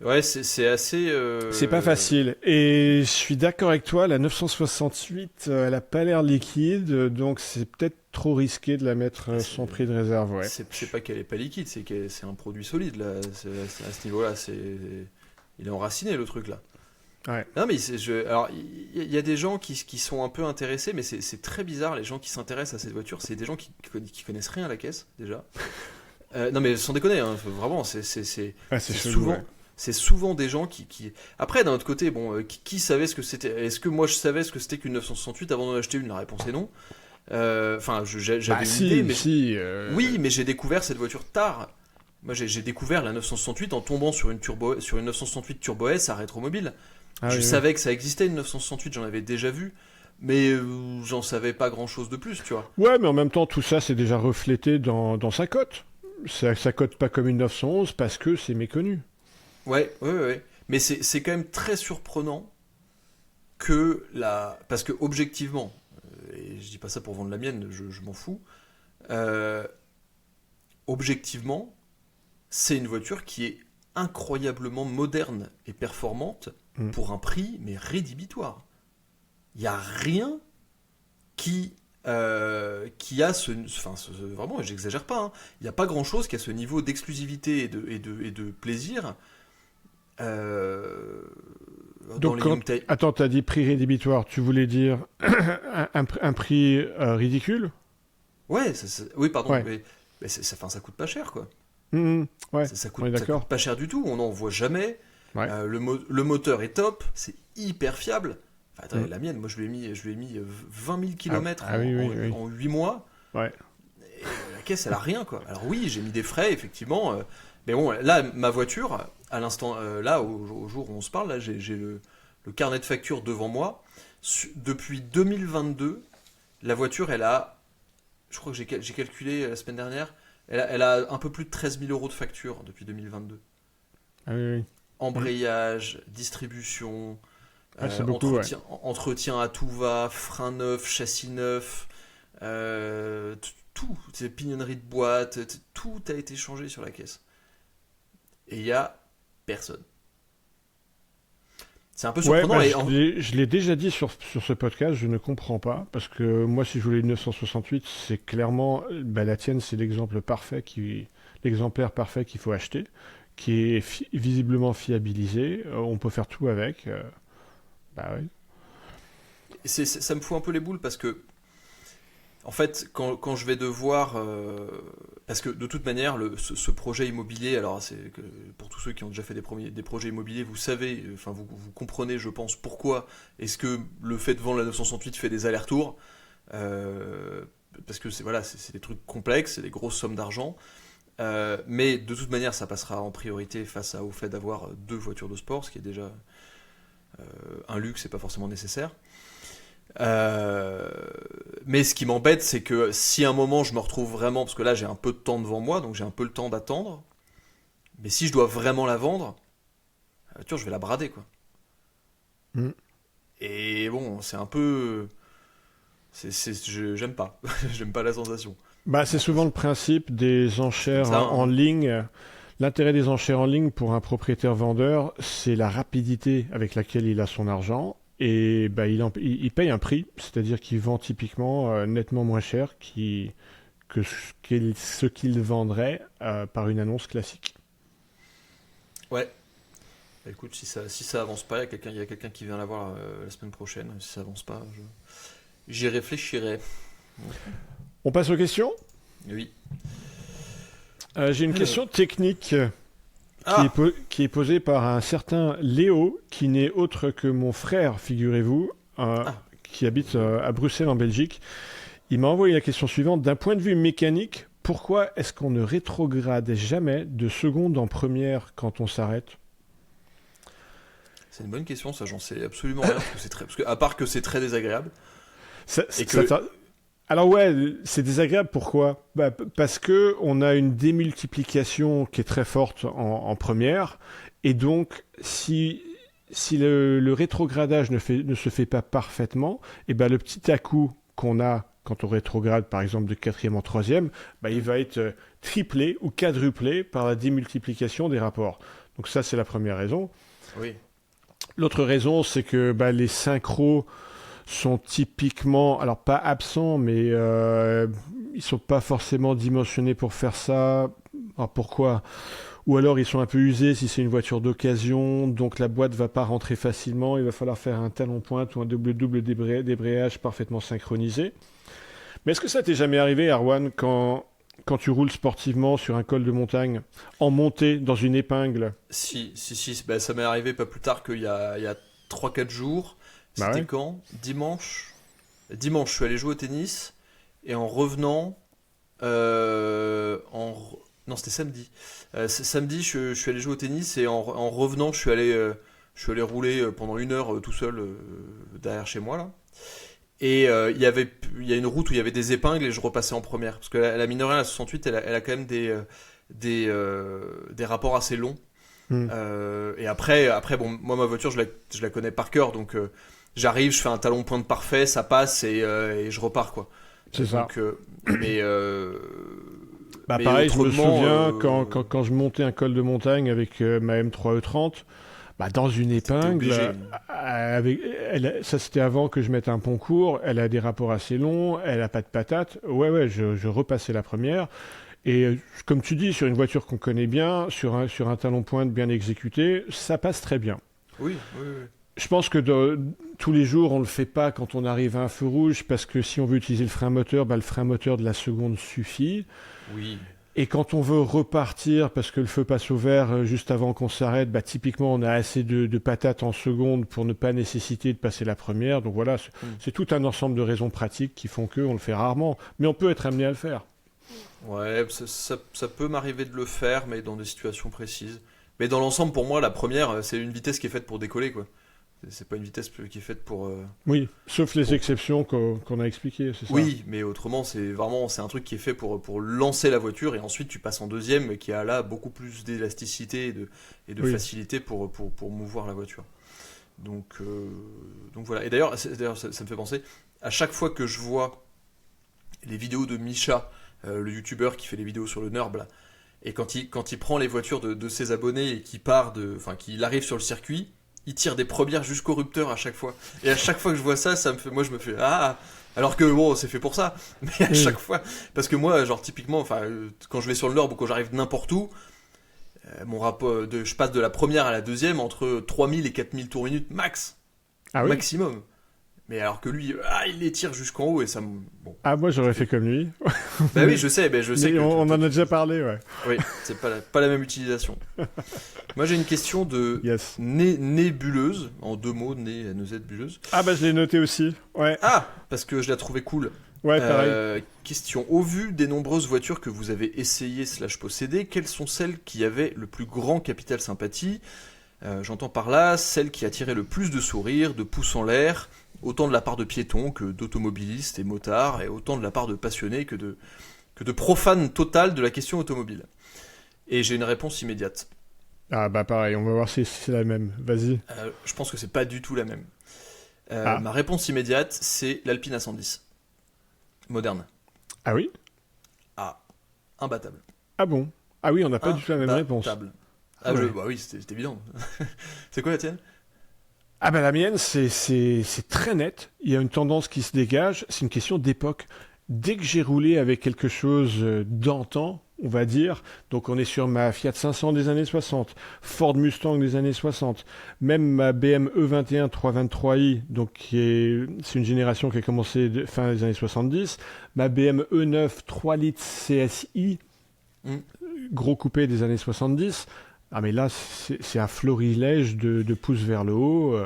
Ouais, c'est assez. C'est pas facile. Et je suis d'accord avec toi, la 968, elle a pas l'air liquide, donc c'est peut-être trop risqué de la mettre sans prix de réserve, ouais. C'est pas qu'elle est pas liquide, c'est un produit solide là. À ce niveau-là, il est enraciné le truc là. Ouais. Non mais alors il y a des gens qui sont un peu intéressés, mais c'est très bizarre les gens qui s'intéressent à cette voiture, c'est des gens qui connaissent rien à la caisse déjà. Non mais sans déconner, hein, vraiment c'est Chelou, souvent. ouais. C'est souvent des gens qui... Après, d'un autre côté, bon, qui savait ce que c'était? Est-ce que moi je savais ce que c'était qu'une 968 avant d'en acheter une? La réponse est non. Enfin, j'avais une idée, mais oui, mais j'ai découvert cette voiture tard. Moi, j'ai découvert la 968 en tombant sur une 968 Turbo S à Rétromobile. Je savais que ça existait une 968, j'en avais déjà vu, mais j'en savais pas grand-chose de plus, tu vois. Ouais, mais en même temps, tout ça, c'est déjà reflété dans sa cote. Ça cote pas comme une 911 parce que c'est méconnu. Ouais. Mais c'est quand même très surprenant que parce que objectivement, et je dis pas ça pour vendre la mienne, je m'en fous, objectivement, c'est une voiture qui est incroyablement moderne et performante pour un prix, mais rédhibitoire. Il n'y a rien qui a vraiment, j'exagère pas, hein, il n'y a pas grand chose qui a ce niveau d'exclusivité et de plaisir. Donc, attends, t'as dit prix rédhibitoire, tu voulais dire un prix ridicule? Ouais, oui, pardon, Ouais. mais ça coûte pas cher, quoi. Ouais, Ça on est d'accord. coûte pas cher du tout, on n'en voit jamais. Ouais. Le moteur est top, c'est hyper fiable. Enfin, attends, la mienne, moi je lui ai mis 20 000 km oui. en 8 mois. Ouais. Et la caisse, elle a rien, quoi. Alors oui, j'ai mis des frais, effectivement. Mais bon, là, ma voiture, à l'instant, là, au jour où on se parle, là, j'ai le carnet de facture devant moi. Depuis 2022, la voiture, je crois que j'ai calculé la semaine dernière, elle a un peu plus de 13 000 euros de facture depuis 2022. Ah oui. Embrayage, distribution, C'est beaucoup, entretien à tout va, frein neuf, châssis neuf, tout, pignonnerie de boîte, tout a été changé sur la caisse. Et il n'y a personne. C'est un peu surprenant. Je l'ai déjà dit sur ce podcast, je ne comprends pas, parce que moi, si je voulais une 968, c'est clairement, la tienne, c'est l'exemplaire parfait qu'il faut acheter, qui est visiblement fiabilisé, on peut faire tout avec. Oui. Ça me fout un peu les boules parce que, en fait, quand je vais devoir... parce que de toute manière, ce projet immobilier, alors c'est que pour tous ceux qui ont déjà fait des projets immobiliers, vous savez, enfin vous comprenez, je pense, pourquoi est-ce que le fait de vendre la 968 fait des allers-retours. Parce que c'est des trucs complexes, c'est des grosses sommes d'argent. Mais de toute manière, ça passera en priorité face au fait d'avoir 2 voitures de sport, ce qui est déjà un luxe, c'est pas forcément nécessaire. Mais ce qui m'embête, c'est que si à un moment je me retrouve vraiment, parce que là j'ai un peu de temps devant moi, donc j'ai un peu le temps d'attendre, mais si je dois vraiment la vendre, la voiture je vais la brader, quoi. Et bon, c'est un peu... j'aime pas. J'aime pas la sensation. C'est souvent le principe des enchères en ligne. L'intérêt des enchères en ligne pour un propriétaire vendeur, c'est la rapidité avec laquelle il a son argent. Et il paye un prix, c'est-à-dire qu'il vend typiquement nettement moins cher que ce qu'il vendrait par une annonce classique. Ouais. Écoute, si ça avance pas, il y a quelqu'un qui vient la voir la semaine prochaine. Si ça avance pas, j'y réfléchirai. On passe aux questions ? Oui. J'ai une question technique qui est posée par un certain Léo, qui n'est autre que mon frère, figurez-vous, qui habite à Bruxelles en Belgique. Il m'a envoyé la question suivante. D'un point de vue mécanique, pourquoi est-ce qu'on ne rétrograde jamais de seconde en première quand on s'arrête ? C'est une bonne question, ça, j'en sais absolument rien, parce que à part que c'est très désagréable. Alors ouais, c'est désagréable, pourquoi ? Parce que on a une démultiplication qui est très forte en première, et donc si le rétrogradage ne se fait pas parfaitement, et le petit à-coup qu'on a quand on rétrograde par exemple de 4e en 3e, il va être triplé ou quadruplé par la démultiplication des rapports. Donc ça, c'est la première raison. Oui. L'autre raison, c'est que les synchros sont typiquement, alors pas absents, mais ils sont pas forcément dimensionnés pour faire ça. Alors pourquoi ? Ou alors ils sont un peu usés si c'est une voiture d'occasion, donc la boîte va pas rentrer facilement, il va falloir faire un talon-pointe ou un double débrayage parfaitement synchronisé. Mais est-ce que ça t'est jamais arrivé, Arwan, quand tu roules sportivement sur un col de montagne, en montée dans une épingle? Si, ça m'est arrivé pas plus tard qu'il y a 3-4 jours. Bah C'était ouais. quand? Dimanche. Dimanche, je suis allé jouer au tennis, et en revenant, non, c'était samedi. Samedi, je suis allé jouer au tennis, et en revenant, je suis allé rouler pendant 1 heure tout seul derrière chez moi là. Et il y a une route où il y avait des épingles et je repassais en première. Parce que la mine de rien, la 68, elle a quand même des rapports assez longs. Hmm. Et après, bon, moi ma voiture, je la connais par cœur, donc j'arrive, je fais un talon pointe parfait, ça passe et je repars quoi. C'est ça. Donc, mais mais Pareil, je me autrement, souviens quand je montais un col de montagne avec ma M3E30, dans une t'étais épingle, obligé. ça c'était avant que je mette un pont court, elle a des rapports assez longs, elle a pas de patate. Ouais, je repassais la première. Et comme tu dis, sur une voiture qu'on connaît bien, sur un talon pointe bien exécuté, ça passe très bien. Oui, oui, oui. Je pense que tous les jours, on le fait pas quand on arrive à un feu rouge, parce que si on veut utiliser le frein moteur, le frein moteur de la seconde suffit. Oui. Et quand on veut repartir, parce que le feu passe au vert juste avant qu'on s'arrête, typiquement, on a assez de patates en seconde pour ne pas nécessiter de passer la première. Donc voilà, c'est tout un ensemble de raisons pratiques qui font qu'on le fait rarement. Mais on peut être amené à le faire. Ouais, ça peut m'arriver de le faire, mais dans des situations précises. Mais dans l'ensemble, pour moi, la première, c'est une vitesse qui est faite pour décoller, quoi. C'est pas une vitesse qui est faite pour. Oui, sauf les pour- exceptions qu'on a expliquées, c'est ça? Oui, mais autrement, c'est un truc qui est fait pour lancer la voiture et ensuite tu passes en deuxième, mais qui a là beaucoup plus d'élasticité et de Oui. facilité pour mouvoir la voiture. Donc voilà. Et d'ailleurs, ça me fait penser, à chaque fois que je vois les vidéos de Misha, le youtubeur qui fait les vidéos sur le NURB, là, et quand il prend les voitures de ses abonnés et qu'il arrive sur le circuit, il tire des premières jusqu'au rupteur à chaque fois. Et à chaque fois que je vois ça, moi je me fais ah, alors que bon, c'est fait pour ça. Mais à Oui. chaque fois, parce que moi, genre typiquement, quand je vais sur le NURB ou quand j'arrive n'importe où, je passe de la première à la deuxième entre 3000 et 4000 tours minute max, Ah oui? maximum. Mais alors que lui, il les tire jusqu'en haut et ça me. Bon. Ah, moi j'aurais fait comme lui. Bah oui, je sais Mais que. on en a déjà parlé, ouais. Oui, c'est pas la même utilisation. Moi j'ai une question de Yes. nébuleuse, en 2 mots, buleuse. Ah je l'ai noté aussi. Ouais, Ah, parce que je la trouvais cool. ouais, pareil. Question, au vu des nombreuses voitures que vous avez essayées / possédées, quelles sont celles qui avaient le plus grand capital sympathie? J'entends par là celles qui attiraient le plus de sourires, de pouces en l'air, autant de la part de piétons que d'automobilistes et motards, et autant de la part de passionnés que de profanes total de la question automobile. Et j'ai une réponse immédiate. Ah pareil, on va voir si c'est la même. Vas-y. Je pense que c'est pas du tout la même. Ah. Ma réponse immédiate, c'est l'Alpine A110. Moderne. Ah oui? Ah, imbattable. Ah bon? Ah oui, on n'a pas du tout la même réponse. Imbattable. Ah ouais. Bah oui, c'était évident. C'est quoi la tienne? Ah la mienne, c'est très net. Il y a une tendance qui se dégage. C'est une question d'époque. Dès que j'ai roulé avec quelque chose d'antan, on va dire, donc on est sur ma Fiat 500 des années 60, Ford Mustang des années 60, même ma BMW E21 323i, donc c'est une génération qui a commencé fin des années 70, ma BMW E9 3 litres CSI, Mm. gros coupé des années 70. Ah mais là, c'est un florilège de pouces vers le haut.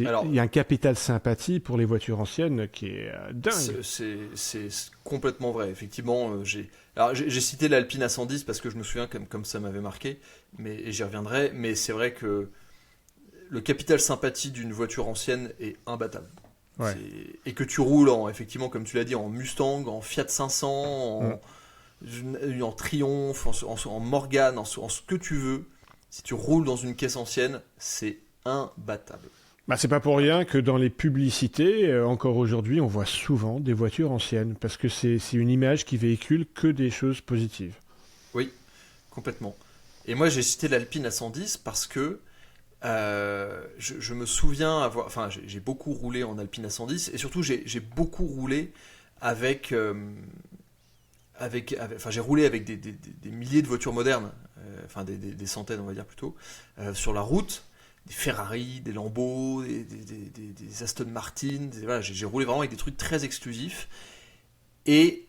Alors- Il y a un capital sympathie pour les voitures anciennes qui est dingue. C'est complètement vrai. Effectivement, j'ai cité l'Alpine A110 parce que je me souviens comme ça m'avait marqué, et j'y reviendrai. Mais c'est vrai que le capital sympathie d'une voiture ancienne est imbattable. Ouais. Et que tu roules effectivement, comme tu l'as dit, en Mustang, en Fiat 500, en Triumph, en Morgane, en ce que tu veux. Si tu roules dans une caisse ancienne, c'est imbattable. C'est pas pour rien que dans les publicités, encore aujourd'hui, on voit souvent des voitures anciennes, parce que c'est une image qui véhicule que des choses positives. Oui, complètement. Et moi, j'ai cité l'Alpine A110 parce que je me souviens avoir... Enfin, j'ai beaucoup roulé en Alpine A110 et surtout, j'ai beaucoup roulé avec... Enfin, j'ai roulé avec des milliers de voitures modernes, enfin des centaines, on va dire plutôt, sur la route. Des Ferrari, des Lambo, des Aston Martin. Voilà, j'ai roulé vraiment avec des trucs très exclusifs. Et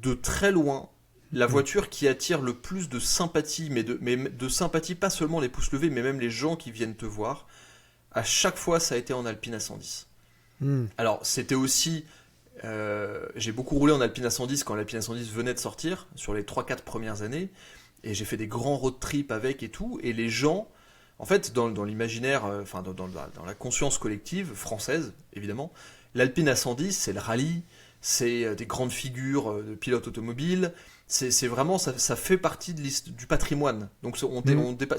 de très loin, la voiture qui attire le plus de sympathie, mais de sympathie, pas seulement les pouces levés, mais même les gens qui viennent te voir, à chaque fois, ça a été en Alpine A110. Alors, c'était aussi... j'ai beaucoup roulé en Alpine A110 quand l'Alpine A110 venait de sortir, sur les 3-4 premières années, et j'ai fait des grands road trips avec et tout, et les gens, en fait, dans l'imaginaire, enfin dans la conscience collective française, évidemment, l'Alpine A110, c'est le rallye, c'est des grandes figures de pilotes automobiles, c'est vraiment, ça fait partie du patrimoine. Donc c'est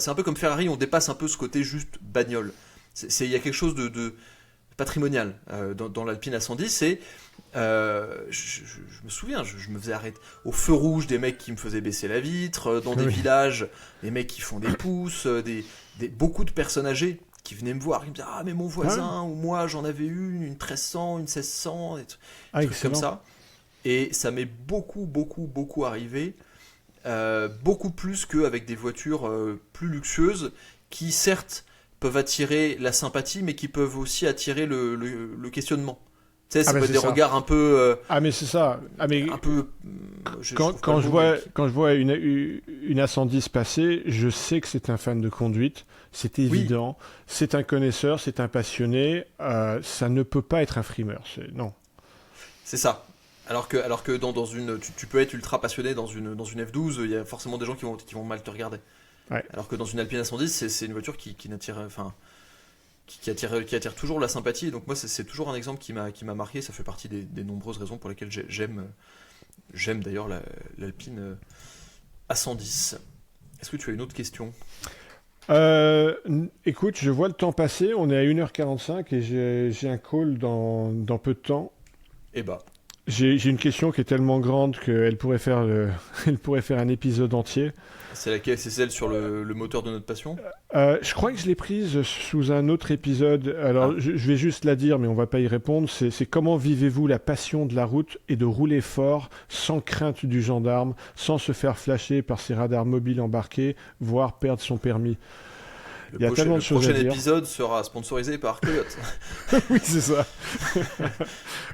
un peu comme Ferrari, on dépasse un peu ce côté juste bagnole. Il y a quelque chose de patrimonial dans l'Alpine A110, et je me souviens, je me faisais arrêter au feu rouge, des mecs qui me faisaient baisser la vitre, dans des villages, des mecs qui font des pouces, beaucoup de personnes âgées qui venaient me voir, qui me disaient « Ah, mais mon voisin, ou moi, j'en avais une 1300, une 1600, des trucs comme ça. » Et ça m'est beaucoup arrivé, beaucoup plus qu'avec des voitures plus luxueuses, qui certes peuvent attirer la sympathie, mais qui peuvent aussi attirer le questionnement. Tu sais, ça peut être des regards un peu... mais c'est ça. Mais un peu... quand je vois une A110 passer, je sais que c'est un fan de conduite. C'est évident. Oui. C'est un connaisseur, c'est un passionné. Ça ne peut pas être un frimeur. Non. C'est ça. Alors que dans une... Tu peux être ultra passionné dans une F12, il y a forcément des gens qui vont mal te regarder. Ouais. Alors que dans une Alpine A110, c'est une voiture qui attire toujours la sympathie. Et donc moi, c'est toujours un exemple qui m'a marqué. Ça fait partie des nombreuses raisons pour lesquelles j'aime d'ailleurs l'Alpine A110. Est-ce que tu as une autre question ? Écoute, je vois le temps passer. On est à 1h45 et j'ai un call dans peu de temps. Eh bah. J'ai une question qui est tellement grande qu'elle pourrait faire un épisode entier. C'est laquelle ? C'est celle sur le moteur de notre passion ? Je crois que je l'ai prise sous un autre épisode. Alors, je vais juste la dire, mais on va pas y répondre. C'est comment vivez-vous la passion de la route et de rouler fort, sans crainte du gendarme, sans se faire flasher par ses radars mobiles embarqués, voire perdre son permis. Il y a tellement de choses à dire. Le prochain épisode sera sponsorisé par Coyote. Oui, c'est ça.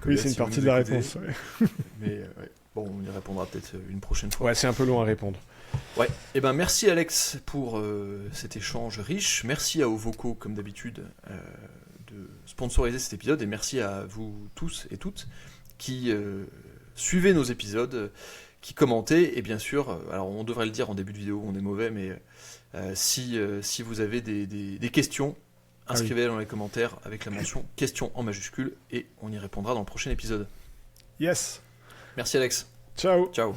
Oui, c'est une si partie de la réponse. Ouais. Mais bon, on y répondra peut-être une prochaine fois. Ouais, c'est un peu long à répondre. Ouais. Eh ben, merci Alex pour cet échange riche. Merci à Ovoko, comme d'habitude, de sponsoriser cet épisode. Et merci à vous tous et toutes qui suivez nos épisodes, qui commentez. Et bien sûr, alors on devrait le dire en début de vidéo, on est mauvais, mais si vous avez des questions, inscrivez-les dans les commentaires avec la mention « questions » en majuscule et on y répondra dans le prochain épisode. Yes. Merci Alex. Ciao. Ciao.